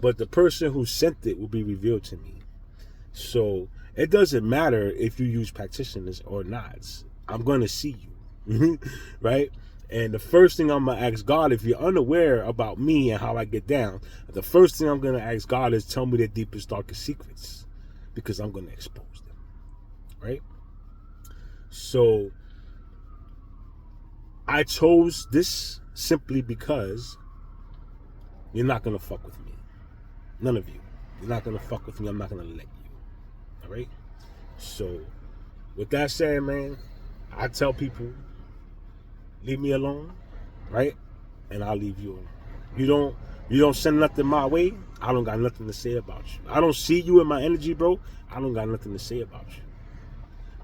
but the person who sent it will be revealed to me. So it doesn't matter if you use practitioners or not. I'm going to see you, right? And the first thing I'm going to ask God, if you're unaware about me and how I get down, the first thing I'm going to ask God is tell me their deepest, darkest secrets, because I'm going to expose them, right? So I chose this simply because you're not going to fuck with me. None of you. You're not going to fuck with me. I'm not going to let you. All right? So with that said, man, I tell people, leave me alone, right? And I'll leave you alone. You don't send nothing my way, I don't got nothing to say about you. I don't see you in my energy, bro. I don't got nothing to say about you.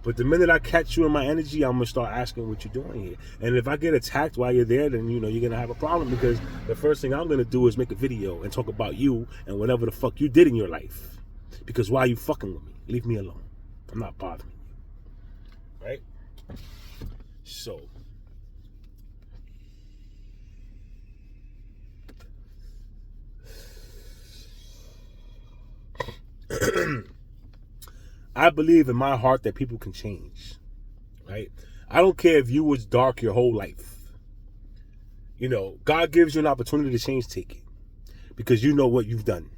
But the minute I catch you in my energy, I'm going to start asking what you're doing here. And if I get attacked while you're there, then, you're going to have a problem, because the first thing I'm going to do is make a video and talk about you and whatever the fuck you did in your life. Because why are you fucking with me? Leave me alone. I'm not bothering you. Right? So I believe in my heart that people can change, right? I don't care if you was dark your whole life. God gives you an opportunity to change, take it. Because you know what you've done.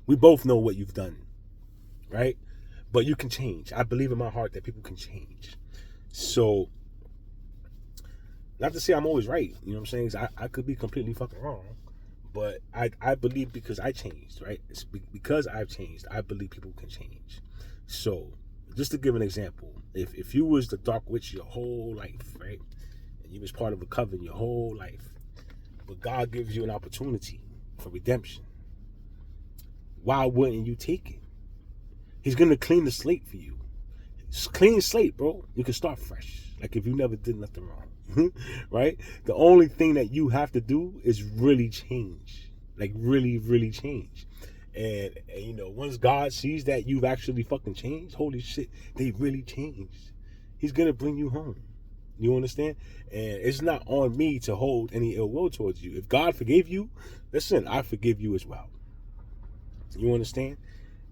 We both know what you've done, right? But you can change. I believe in my heart that people can change. So, not to say I'm always right, you know what I'm saying? I could be completely fucking wrong. But I believe because I changed, right? It's because I've changed, I believe people can change. So, just to give an example, if you was the dark witch your whole life, right? And you was part of a coven your whole life, but God gives you an opportunity for redemption, why wouldn't you take it? He's going to clean the slate for you. It's clean slate, bro. You can start fresh, like if you never did nothing wrong. Right? The only thing that you have to do is really change. Like really, really change. And once God sees that you've actually fucking changed, holy shit, they really changed. He's gonna bring you home. You understand? And it's not on me to hold any ill will towards you. If God forgave you, listen, I forgive you as well. You understand?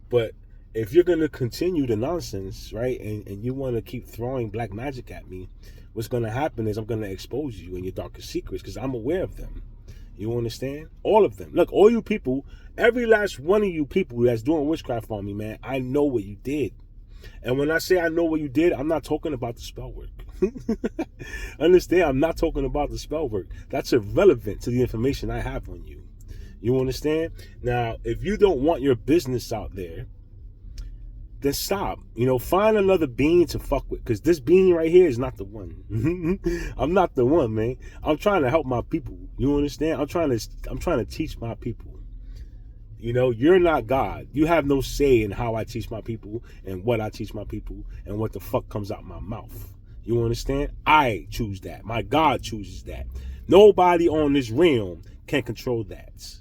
But if you're gonna continue the nonsense, right, and you want to keep throwing black magic at me, what's gonna happen is I'm gonna expose you and your darkest secrets, because I'm aware of them. You understand? All of them. Look, all you people, every last one of you people that's doing witchcraft on me, man, I know what you did. And when I say I know what you did, I'm not talking about the spell work. Understand? I'm not talking about the spell work. That's irrelevant to the information I have on you. You understand? Now, if you don't want your business out there, then stop. Find another being to fuck with, because this being right here is not the one. I'm not the one, man. I'm trying to help my people. You understand? I'm trying to teach my people. You're not God. You have no say in how I teach my people and what I teach my people and what the fuck comes out my mouth. You understand? I choose that. My God chooses that. Nobody on this realm can control that.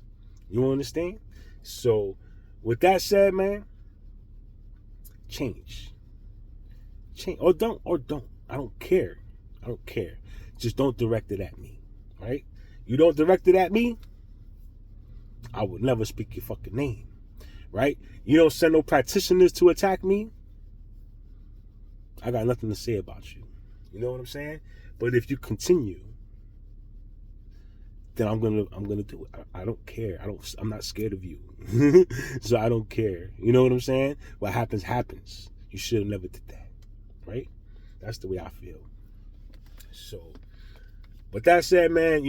You understand? So, with that said, man, change. Or don't. I don't care. Just don't direct it at me. Right? You don't direct it at me, I would never speak your fucking name. Right? You don't send no practitioners to attack me, I got nothing to say about you. You know what I'm saying? But if you continue, then I'm gonna do it. I don't care. I'm not scared of you. So I don't care. You know what I'm saying? What happens, happens. You should have never did that. Right? That's the way I feel. So, with that said, man,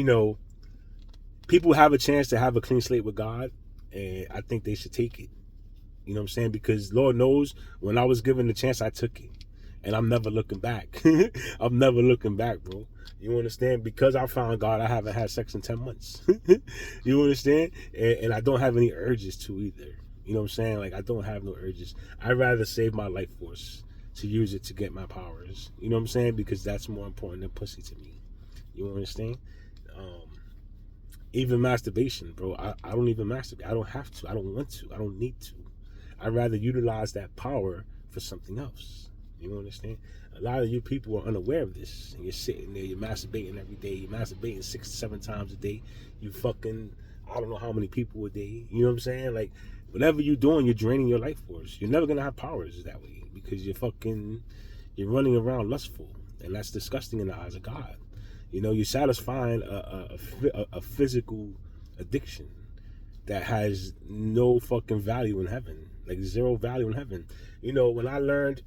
people have a chance to have a clean slate with God, and I think they should take it. You know what I'm saying? Because Lord knows, when I was given the chance, I took it. and I'm never looking back. I'm never looking back, bro. You understand? Because I found God, I haven't had sex in 10 months. You understand? And I don't have any urges to either. You know what I'm saying? Like, I don't have no urges. I'd rather save my life force to use it to get my powers. You know what I'm saying? Because that's more important than pussy to me. You understand? Even masturbation, bro. I don't even masturbate. I don't have to. I don't want to. I don't need to. I'd rather utilize that power for something else. You understand? A lot of you people are unaware of this. And you're sitting there, you're masturbating every day. You're masturbating 6 to 7 times a day. You fucking, I don't know how many people a day. You know what I'm saying? Like, whatever you're doing, you're draining your life force. You're never going to have powers that way because you're running around lustful. And that's disgusting in the eyes of God. You know, you're satisfying a physical addiction that has no fucking value in heaven. Like, zero value in heaven. You know, when I learned,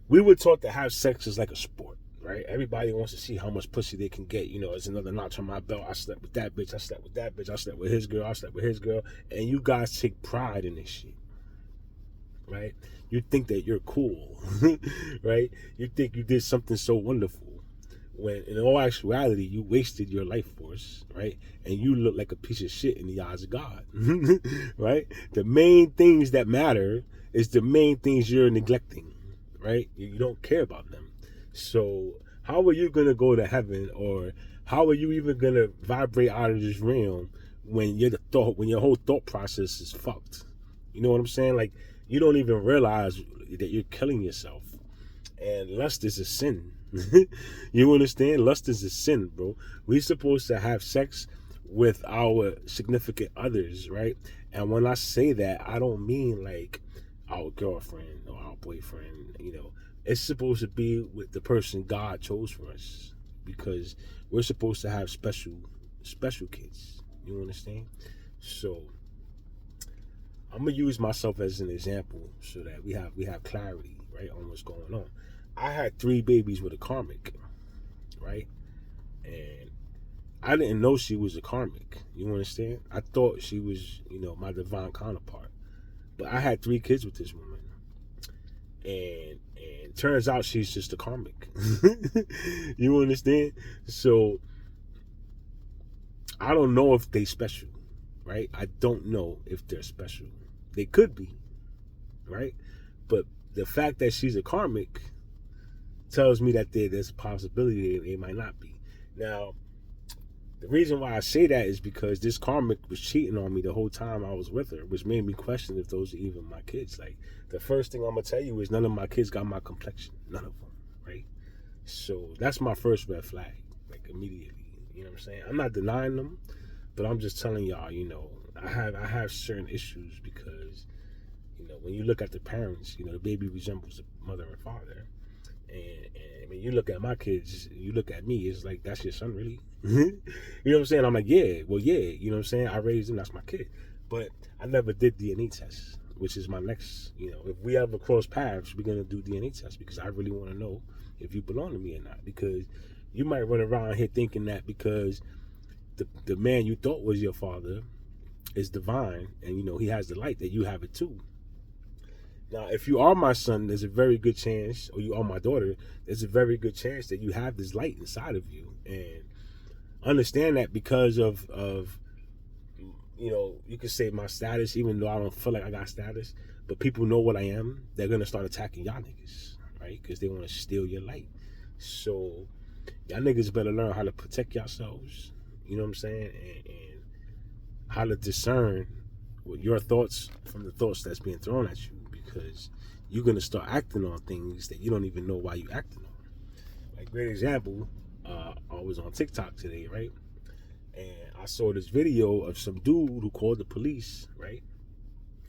we were taught to have sex as like a sport, right? Everybody wants to see how much pussy they can get. You know, it's another notch on my belt. I slept with that bitch. I slept with that bitch. I slept with his girl. I slept with his girl. And you guys take pride in this shit, right? You think that you're cool, right? You think you did something so wonderful. When in all actuality, you wasted your life force, right? And you look like a piece of shit in the eyes of God, right? The main things that matter is the main things you're neglecting, right? You don't care about them. So how are you going to go to heaven, or how are you even going to vibrate out of this realm when when your whole thought process is fucked? You know what I'm saying? Like, you don't even realize that you're killing yourself. And lust is a sin. You understand? Lust is a sin, bro. We're supposed to have sex with our significant others, right? And when I say that, I don't mean like our girlfriend or our boyfriend. You know, it's supposed to be with the person God chose for us, because we're supposed to have special kids. You understand? So I'm gonna use myself as an example so that we have clarity, right, on what's going on. I had 3 babies with a karmic, right? And I didn't know she was a karmic. You understand? I thought she was, you know, my divine counterpart. But I had 3 kids with this woman. And turns out she's just a karmic. You understand? So I don't know if they special, right? I don't know if they're special. They could be, right? But the fact that she's a karmic tells me that there's a possibility they might not be. Now, the reason why I say that is because this karmic was cheating on me the whole time I was with her, which made me question if those are even my kids. Like, the first thing I'm gonna tell you is none of my kids got my complexion. None of them, right? So that's my first red flag, like, immediately. You know what I'm saying? I'm not denying them, but I'm just telling y'all, you know, I have certain issues because, you know, when you look at the parents, you know, the baby resembles the mother and father. And when you look at my kids, you look at me, it's like, that's your son, really? You know what I'm saying? I'm like, yeah, well, yeah, you know what I'm saying? I raised him, that's my kid. But I never did DNA tests, which is my next, you know, if we ever cross paths, we're going to do DNA tests, because I really want to know if you belong to me or not. Because you might run around here thinking that because the man you thought was your father is divine, and, you know, he has the light, that you have it too. Now, if you are my son, there's a very good chance, or you are my daughter, there's a very good chance that you have this light inside of you. And understand that because of you know, you could say my status, even though I don't feel like I got status, but people know what I am, they're going to start attacking y'all niggas, right? Because they want to steal your light. So y'all niggas better learn how to protect yourselves, you know what I'm saying? And how to discern with your thoughts from the thoughts that's being thrown at you, because you're going to start acting on things that you don't even know why you're acting on. Like, great example, I was on TikTok today, right? And I saw this video of some dude who called the police, right?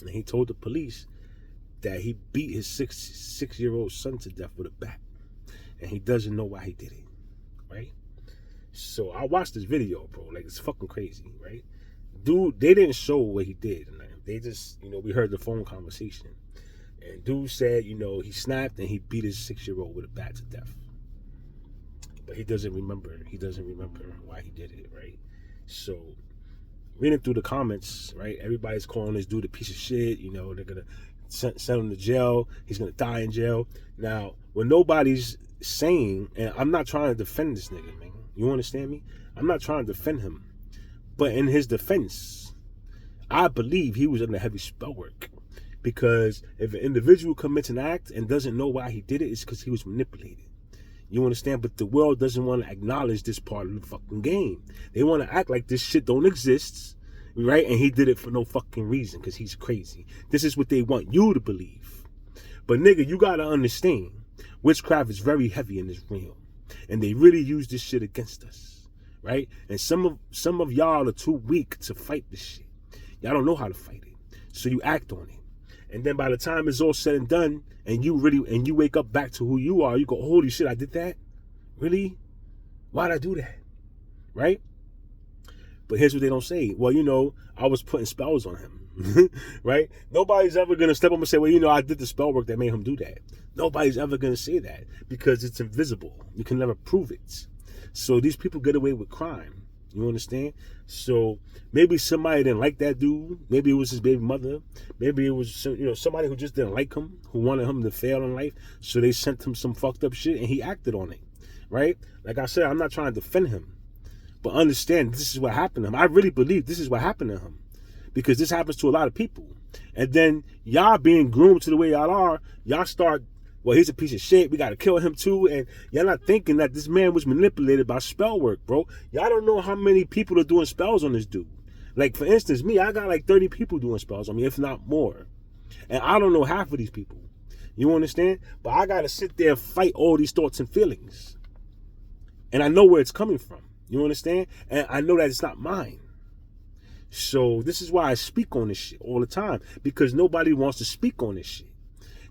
And he told the police that he beat his six-year-old son to death with a bat. And he doesn't know why he did it, right? So I watched this video, bro. Like, it's fucking crazy, right? Dude, they didn't show what he did. They just, you know, we heard the phone conversation. And dude said, you know, he snapped and he beat his 6-year-old with a bat to death. But he doesn't remember. He doesn't remember why he did it, right? So, reading through the comments, right, everybody's calling this dude a piece of shit. You know, they're going to send him to jail. He's gonna die in jail. Now, when nobody's saying, and I'm not trying to defend this nigga, man. You understand me? I'm not trying to defend him. But in his defense, I believe he was under heavy spell work. Because if an individual commits an act and doesn't know why he did it, it's because he was manipulated. You understand? But the world doesn't want to acknowledge this part of the fucking game. They want to act like this shit don't exist, right? And he did it for no fucking reason because he's crazy. This is what they want you to believe. But nigga, you got to understand, witchcraft is very heavy in this realm. And they really use this shit against us, right? And some of y'all are too weak to fight this shit. Y'all don't know how to fight it. So you act on it. And then by the time it's all said and done, and you wake up back to who you are, you go, holy shit, I did that? Really? Why'd I do that? Right? But here's what they don't say. Well, I was putting spells on him. Right? Nobody's ever going to step up and say, well, I did the spell work that made him do that. Nobody's ever going to say that because it's invisible. You can never prove it. So these people get away with crime. You understand? So maybe somebody didn't like that dude. Maybe it was his baby mother. Maybe it was somebody who just didn't like him, who wanted him to fail in life. So they sent him some fucked up shit and he acted on it. Right? Like I said, I'm not trying to defend him. But understand, this is what happened to him. I really believe this is what happened to him. Because this happens to a lot of people. And then y'all being groomed to the way y'all are, y'all start, well, he's a piece of shit. We got to kill him too. And y'all not thinking that this man was manipulated by spell work, bro. Y'all don't know how many people are doing spells on this dude. Like, for instance, me, I got like 30 people doing spells on me, if not more. And I don't know half of these people. You understand? But I got to sit there and fight all these thoughts and feelings. And I know where it's coming from. You understand? And I know that it's not mine. So this is why I speak on this shit all the time. Because nobody wants to speak on this shit.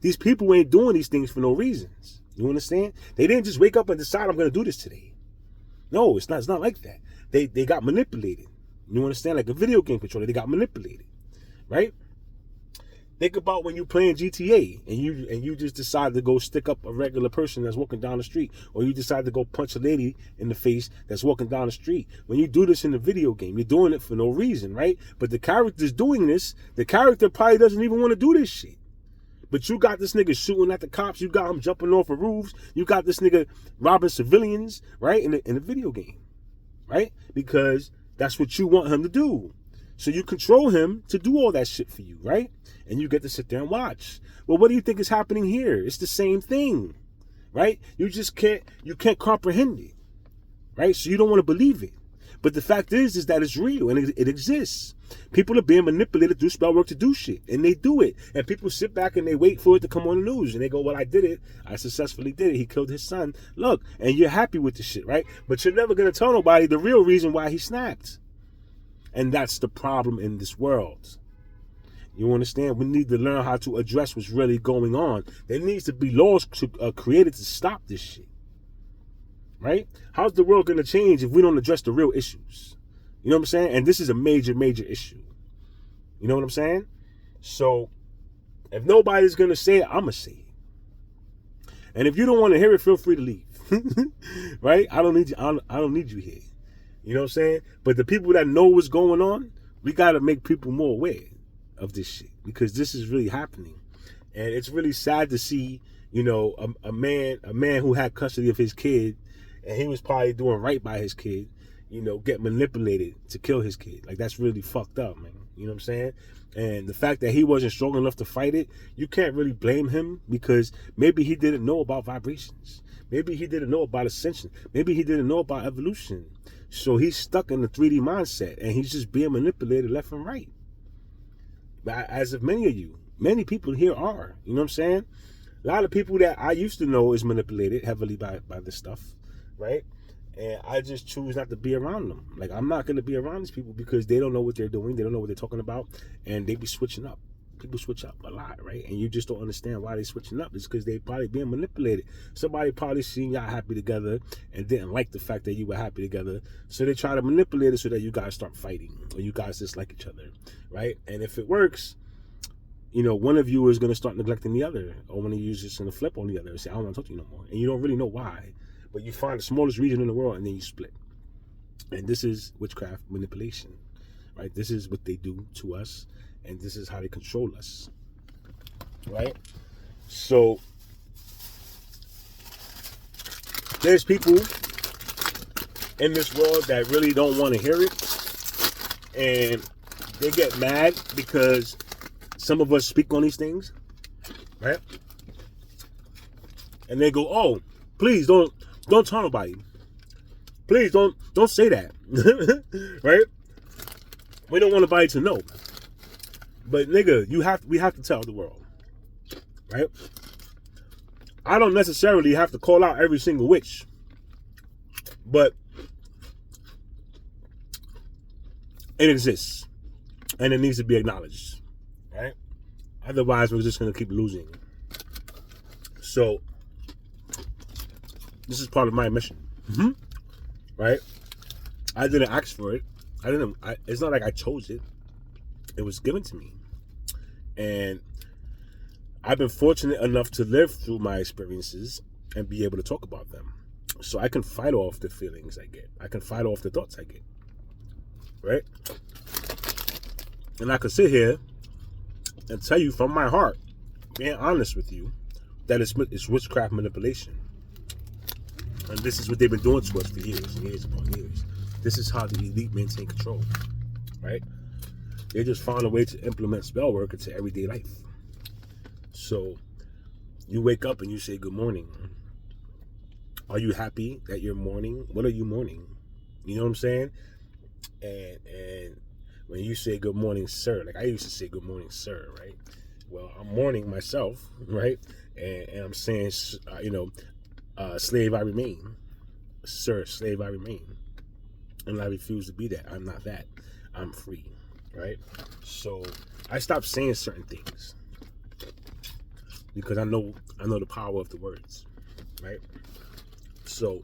These people ain't doing these things for no reasons. You understand? They didn't just wake up and decide I'm going to do this today. No, it's not like that. They got manipulated. You understand? Like a video game controller, they got manipulated. Right? Think about when you playing GTA and you just decide to go stick up a regular person that's walking down the street, or you decide to go punch a lady in the face that's walking down the street. When you do this in the video game, you're doing it for no reason, right? But the character's doing this. The character probably doesn't even want to do this shit. But you got this nigga shooting at the cops. You got him jumping off of roofs. You got this nigga robbing civilians, right? In the video game, right? Because that's what you want him to do. So you control him to do all that shit for you, right? And you get to sit there and watch. Well, what do you think is happening here? It's the same thing, right? You can't comprehend it, right? So you don't want to believe it. But the fact is that it's real and it exists. People are being manipulated through spell work to do shit, and they do it. And people sit back and they wait for it to come on the news, and they go, well, I did it. I successfully did it. He killed his son. Look, and you're happy with the shit, right? But you're never going to tell nobody the real reason why he snapped. And that's the problem in this world. You understand? We need to learn how to address what's really going on. There needs to be laws created to stop this shit. Right? How's the world going to change if we don't address the real issues? You know what I'm saying? And this is a major, major issue. You know what I'm saying? So, if nobody's going to say it, I'm going to say it. And if you don't want to hear it, feel free to leave. Right? I don't need you. I don't need you here. You know what I'm saying? But the people that know what's going on, we got to make people more aware of this shit. Because this is really happening. And it's really sad to see, a man who had custody of his kid, and he was probably doing right by his kid, get manipulated to kill his kid. Like, that's really fucked up, man. You know what I'm saying? And the fact that he wasn't strong enough to fight it, you can't really blame him, because maybe he didn't know about vibrations. Maybe he didn't know about ascension. Maybe he didn't know about evolution. So he's stuck in the 3D mindset, and he's just being manipulated left and right. As of many people here are. You know what I'm saying? A lot of people that I used to know is manipulated heavily by this stuff, right? And I just choose not to be around them. Like, I'm not going to be around these people because they don't know what they're doing. They don't know what they're talking about. And they be switching up. People switch up a lot, right? And you just don't understand why they're switching up. It's because they probably being manipulated. Somebody probably seen y'all happy together and didn't like the fact that you were happy together. So they try to manipulate it so that you guys start fighting, or you guys dislike each other, right? And if it works, one of you is going to start neglecting the other, or one of you is just going to flip on the other and say, I don't want to talk to you no more. And you don't really know why. But you find the smallest region in the world and then you split. And this is witchcraft manipulation, right? This is what they do to us, and this is how they control us. right? So there's people in this world that really don't want to hear it, and they get mad because some of us speak on these things, right? And they go, "Oh, please don't tell nobody. Please don't say that," right? We don't want nobody to know, but nigga, we have to tell the world, right? I don't necessarily have to call out every single witch, but it exists, and it needs to be acknowledged, right? Otherwise, we're just gonna keep losing. So this is part of my mission, right? I didn't ask for it. It's not like I chose it. It was given to me, and I've been fortunate enough to live through my experiences and be able to talk about them, so I can fight off the feelings I get. I can fight off the thoughts I get, right? And I can sit here and tell you from my heart, being honest with you, that it's witchcraft manipulation. And this is what they've been doing to us for years and years upon years. This is how the elite maintain control, right? They just found a way to implement spell work into everyday life. So you wake up and you say good morning. Are you happy that you're mourning? What are you mourning? You know what I'm saying? And when you say good morning, sir, like I used to say good morning, sir, right? Well, I'm mourning myself, right? And I'm saying, slave I remain. Sir, slave I remain. And I refuse to be that. I'm not that. I'm free, right? So I stopped saying certain things because I know the power of the words, right? So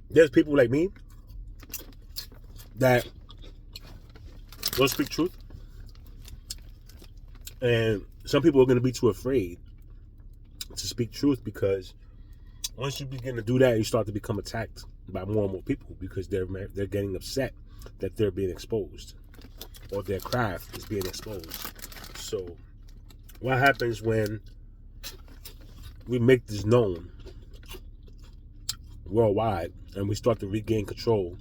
there's people like me that don't speak truth, and some people are going to be too afraid to speak truth because once you begin to do that, you start to become attacked by more and more people because they're getting upset that they're being exposed or their craft is being exposed. So what happens when we make this known worldwide and we start to regain control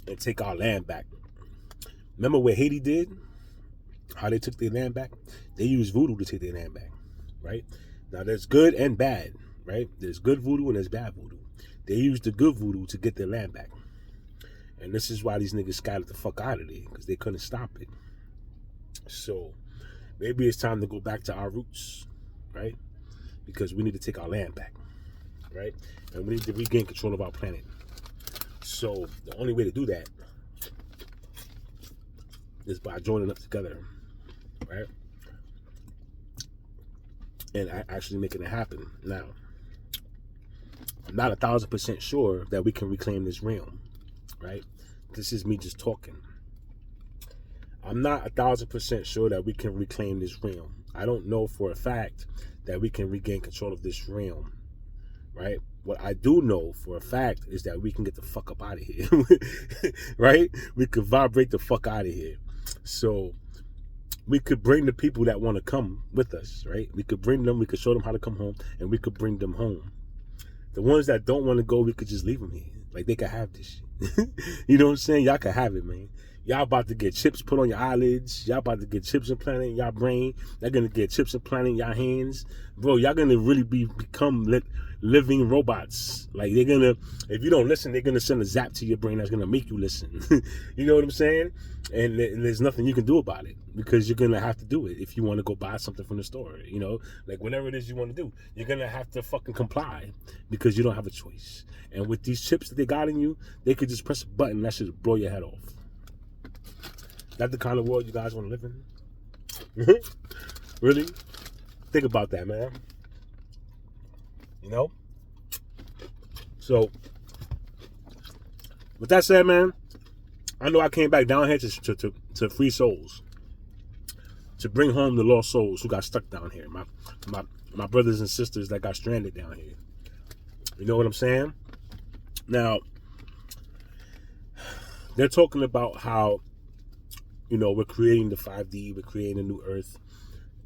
and take our land back? Remember what Haiti did? How they took their land back? They used voodoo to take their land back, right? Now there's good and bad, right? There's good voodoo and there's bad voodoo. They used the good voodoo to get their land back. And this is why these niggas scattered the fuck out of there, because they couldn't stop it. So maybe it's time to go back to our roots, right? Because we need to take our land back, right? And we need to regain control of our planet. So the only way to do that is by joining up together, right? And actually making it happen. Now, I'm not 1,000% sure that we can reclaim this realm, right? This is me just talking. I'm not 1,000% sure that we can reclaim this realm. I don't know for a fact that we can regain control of this realm, right? What I do know for a fact is that we can get the fuck up out of here, right? We could vibrate the fuck out of here. So we could bring the people that want to come with us, right? We could bring them, we could show them how to come home, and we could bring them home. The ones that don't want to go, we could just leave them here. Like, they could have this shit. You know what I'm saying? Y'all could have it, man. Y'all about to get chips put on your eyelids. Y'all about to get chips implanted in your brain. Y'all gonna get chips implanted in your hands. Bro, y'all gonna really become living robots. Like, they're gonna, if you don't listen, they're gonna send a zap to your brain that's gonna make you listen. You know what I'm saying? And there's nothing you can do about it because you're gonna have to do it if you want to go buy something from the store. You know, like whatever it is you want to do, you're gonna have to fucking comply because you don't have a choice. And with these chips that they got in you, they could just press a button and that should blow your head off. That's the kind of world you guys want to live in? Really? Think about that, man. You know? So, with that said, man, I know I came back down here to free souls. To bring home the lost souls who got stuck down here. My brothers and sisters that got stranded down here. You know what I'm saying? Now, they're talking about how we're creating the 5D, we're creating a new Earth.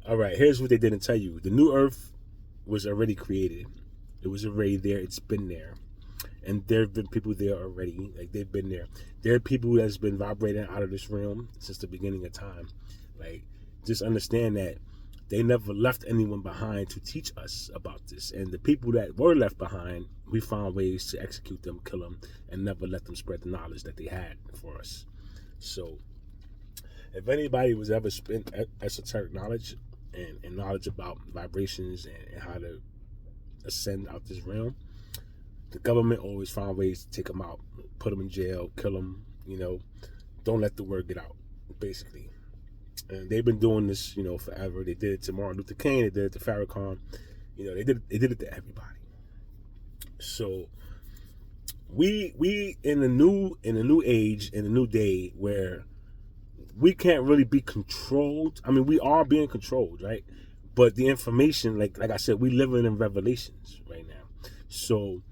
All right, here's what they didn't tell you. The new Earth was already created. It was already there. It's been there. And there have been people there already. Like, they've been there. There are people that's been vibrating out of this realm since the beginning of time. Like, just understand that they never left anyone behind to teach us about this. And the people that were left behind, we found ways to execute them, kill them, and never let them spread the knowledge that they had for us. So, if anybody was ever spent esoteric knowledge and knowledge about vibrations and how to ascend out this realm, the government always found ways to take them out, put them in jail, kill them, don't let the word get out, basically. And they've been doing this, forever. They did it to Martin Luther King, they did it to Farrakhan, they did it to everybody. So we in a new age, in a new day where we can't really be controlled. I mean, we are being controlled, right? But the information, like I said, we living in revelations right now. So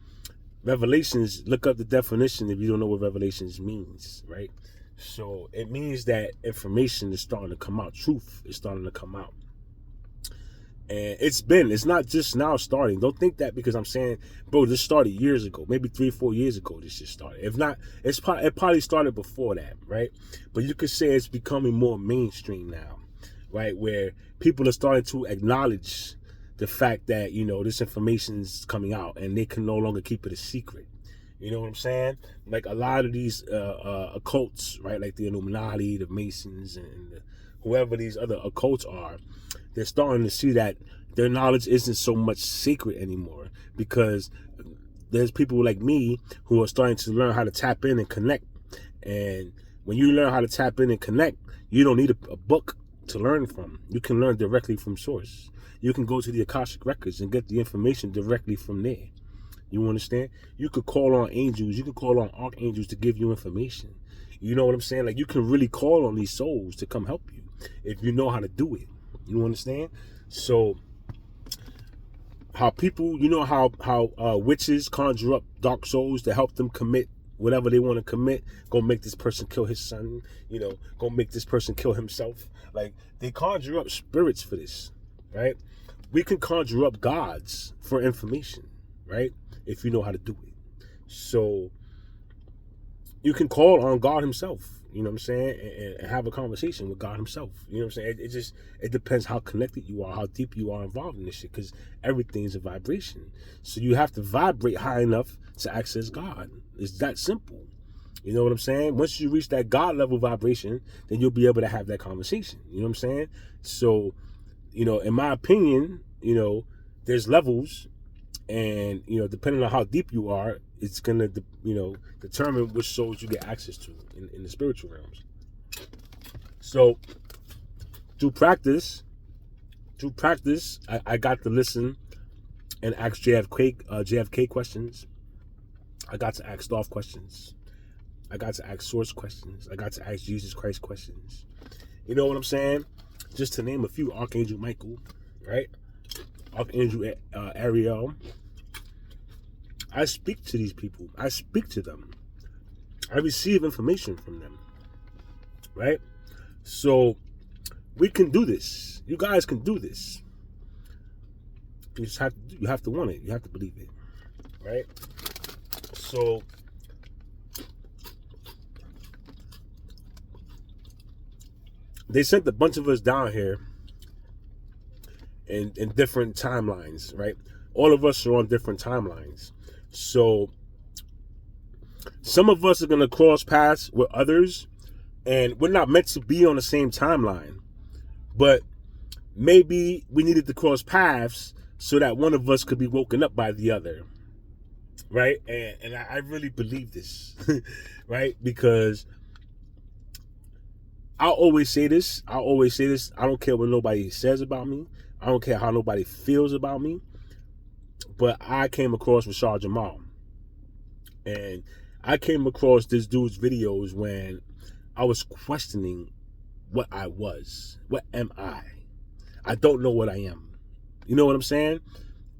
revelations, look up the definition if you don't know what revelations means, right? So it means that information is starting to come out. Truth is starting to come out. And it's not just now starting. Don't think that because I'm saying, bro, this started years ago, maybe 3-4 years ago. This just started. If not, it probably started before that, right? But you could say it's becoming more mainstream now, right? Where people are starting to acknowledge the fact that this information is coming out, and they can no longer keep it a secret. You know what I'm saying? Like a lot of these occults, right? Like the Illuminati, the Masons, and whoever these other occults are. They're starting to see that their knowledge isn't so much sacred anymore, because there's people like me who are starting to learn how to tap in and connect. And when you learn how to tap in and connect, you don't need a book to learn from. You can learn directly from source. You can go to the Akashic Records and get the information directly from there. You understand? You could call on angels. You can call on archangels to give you information. You know what I'm saying? Like, you can really call on these souls to come help you if you know how to do it. You understand? So how people, how witches conjure up dark souls to help them commit whatever they want to commit. Go make this person kill his son, go make this person kill himself. Like, they conjure up spirits for this, right? We can conjure up gods for information, right? If you know how to do it. So you can call on God himself, you know what I'm saying, and have a conversation with God himself. You know what I'm saying? It depends how connected you are, how deep you are involved in this shit, because everything's a vibration. So you have to vibrate high enough to access God. It's that simple. You know what I'm saying? Once you reach that God level vibration, then you'll be able to have that conversation. You know what I'm saying? So, in my opinion, there's levels, and, depending on how deep you are, it's going to, determine which souls you get access to in the spiritual realms. So, through practice, I got to listen and ask JFK questions. I got to ask Dolph questions. I got to ask Source questions. I got to ask Jesus Christ questions. You know what I'm saying? Just to name a few, Archangel Michael, right? Archangel Ariel. I speak to these people. I speak to them. I receive information from them, right? So we can do this. You guys can do this. You have to want it. You have to believe it, right? So they sent a bunch of us down here in different timelines, right? All of us are on different timelines. So some of us are going to cross paths with others, and we're not meant to be on the same timeline. But maybe we needed to cross paths so that one of us could be woken up by the other, right? And I really believe this, right? Because I'll always say this. I don't care what nobody says about me. I don't care how nobody feels about me. But I came across Rashad Jamal. And I came across this dude's videos when I was questioning what I was. What am I? I don't know what I am. You know what I'm saying?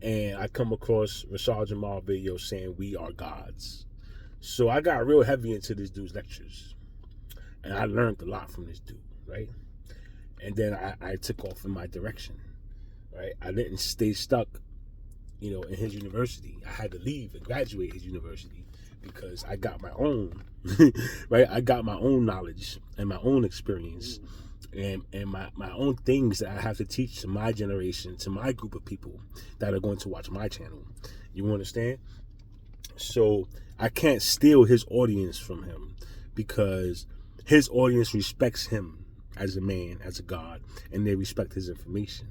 And I come across Rashad Jamal videos saying we are gods. So I got real heavy into this dude's lectures. And I learned a lot from this dude, right? And then I took off in my direction, right? I didn't stay stuck, in his university. I had to leave and graduate his university because I got my own, right? I got my own knowledge and my own experience and my own things that I have to teach to my generation, to my group of people that are going to watch my channel. You understand? So I can't steal his audience from him because his audience respects him as a man, as a God, and they respect his information.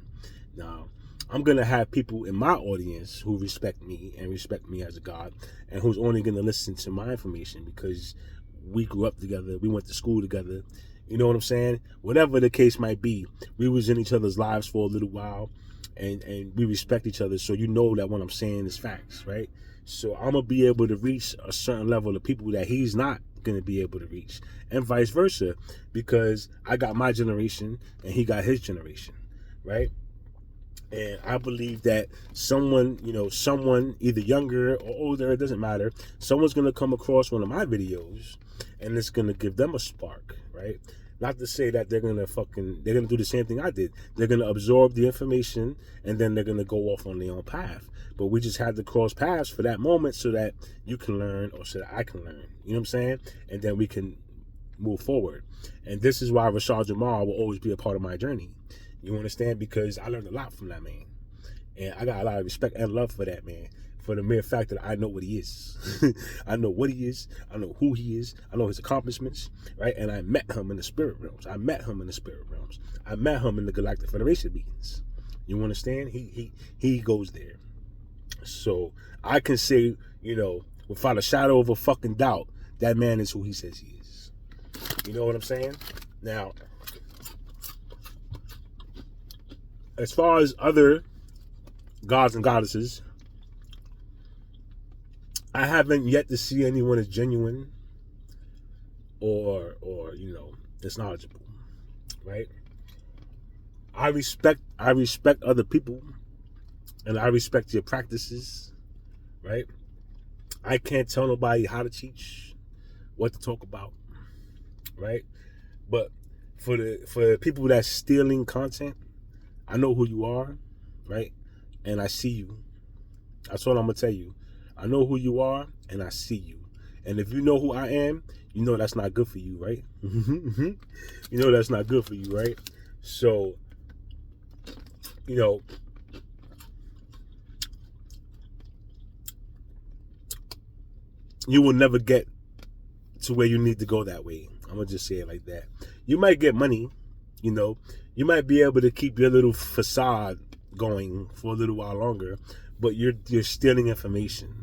Now, I'm going to have people in my audience who respect me and respect me as a God, and who's only going to listen to my information because we grew up together, we went to school together. You know what I'm saying? Whatever the case might be, we was in each other's lives for a little while, and we respect each other, so you know that what I'm saying is facts, right? So I'm going to be able to reach a certain level of people that he's not going to be able to reach, and vice versa, because I got my generation and he got his generation, right? And I believe that someone either younger or older, it doesn't matter, someone's going to come across one of my videos and it's going to give them a spark, right? Not to say that they're going to do the same thing I did. They're going to absorb the information and then they're going to go off on their own path. But we just had to cross paths for that moment so that you can learn or so that I can learn. You know what I'm saying? And then we can move forward. And this is why Rashad Jamal will always be a part of my journey. You understand? Because I learned a lot from that man. And I got a lot of respect and love for that man, for the mere fact that I know what he is. I know what he is. I know who he is. I know his accomplishments, right? And I met him in the spirit realms. I met him in the Galactic Federation meetings. You understand? He goes there. So I can say, without a shadow of a fucking doubt, that man is who he says he is. You know what I'm saying? Now, as far as other gods and goddesses, I haven't yet to see anyone as genuine or as knowledgeable, right? I respect other people and I respect your practices, right? I can't tell nobody how to teach, what to talk about, right? But for the people that's stealing content, I know who you are, right? And I see you. That's what I'm going to tell you. I know who you are, and I see you. And if you know who I am, you know that's not good for you, right? You know that's not good for you, right? So, you will never get to where you need to go that way. I'm going to just say it like that. You might get money, you might be able to keep your little facade going for a little while longer, but you're stealing information.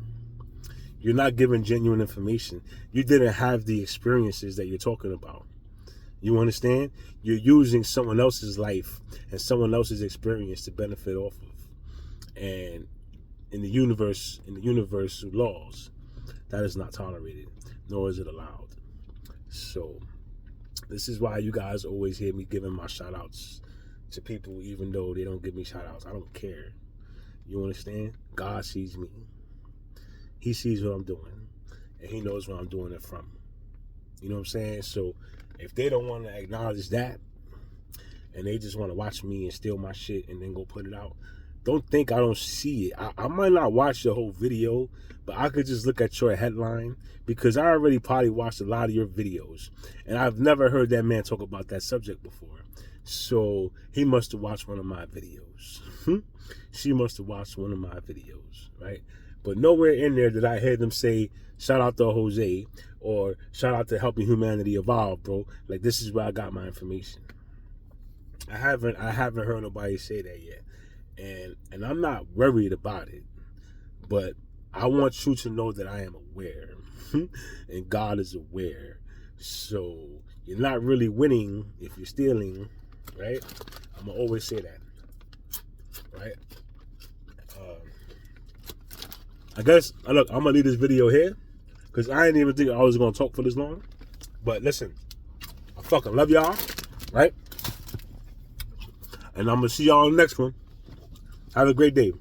You're not giving genuine information. You didn't have the experiences that you're talking about. You understand? You're using someone else's life and someone else's experience to benefit off of. And in the universal laws, that is not tolerated, nor is it allowed. So this is why you guys always hear me giving my shout outs to people, even though they don't give me shout outs. I don't care. You understand? God sees me. He sees what I'm doing, and he knows where I'm doing it from. You know what I'm saying? So if they don't want to acknowledge that, and they just want to watch me and steal my shit and then go put it out, don't think I don't see it. I might not watch the whole video, but I could just look at your headline, because I already probably watched a lot of your videos, and I've never heard that man talk about that subject before. So he must have watched one of my videos. She must have watched one of my videos, right? But nowhere in there did I hear them say, shout out to Jose, or shout out to Helping Humanity Evolve, bro. Like, this is where I got my information. I haven't heard nobody say that yet. And I'm not worried about it. But I want you to know that I am aware. And God is aware. So you're not really winning if you're stealing, right? I'm going to always say that, right? I guess, look, I'm going to leave this video here, because I didn't even think I was going to talk for this long. But listen, I fucking love y'all, right? And I'm going to see y'all on the next one. Have a great day.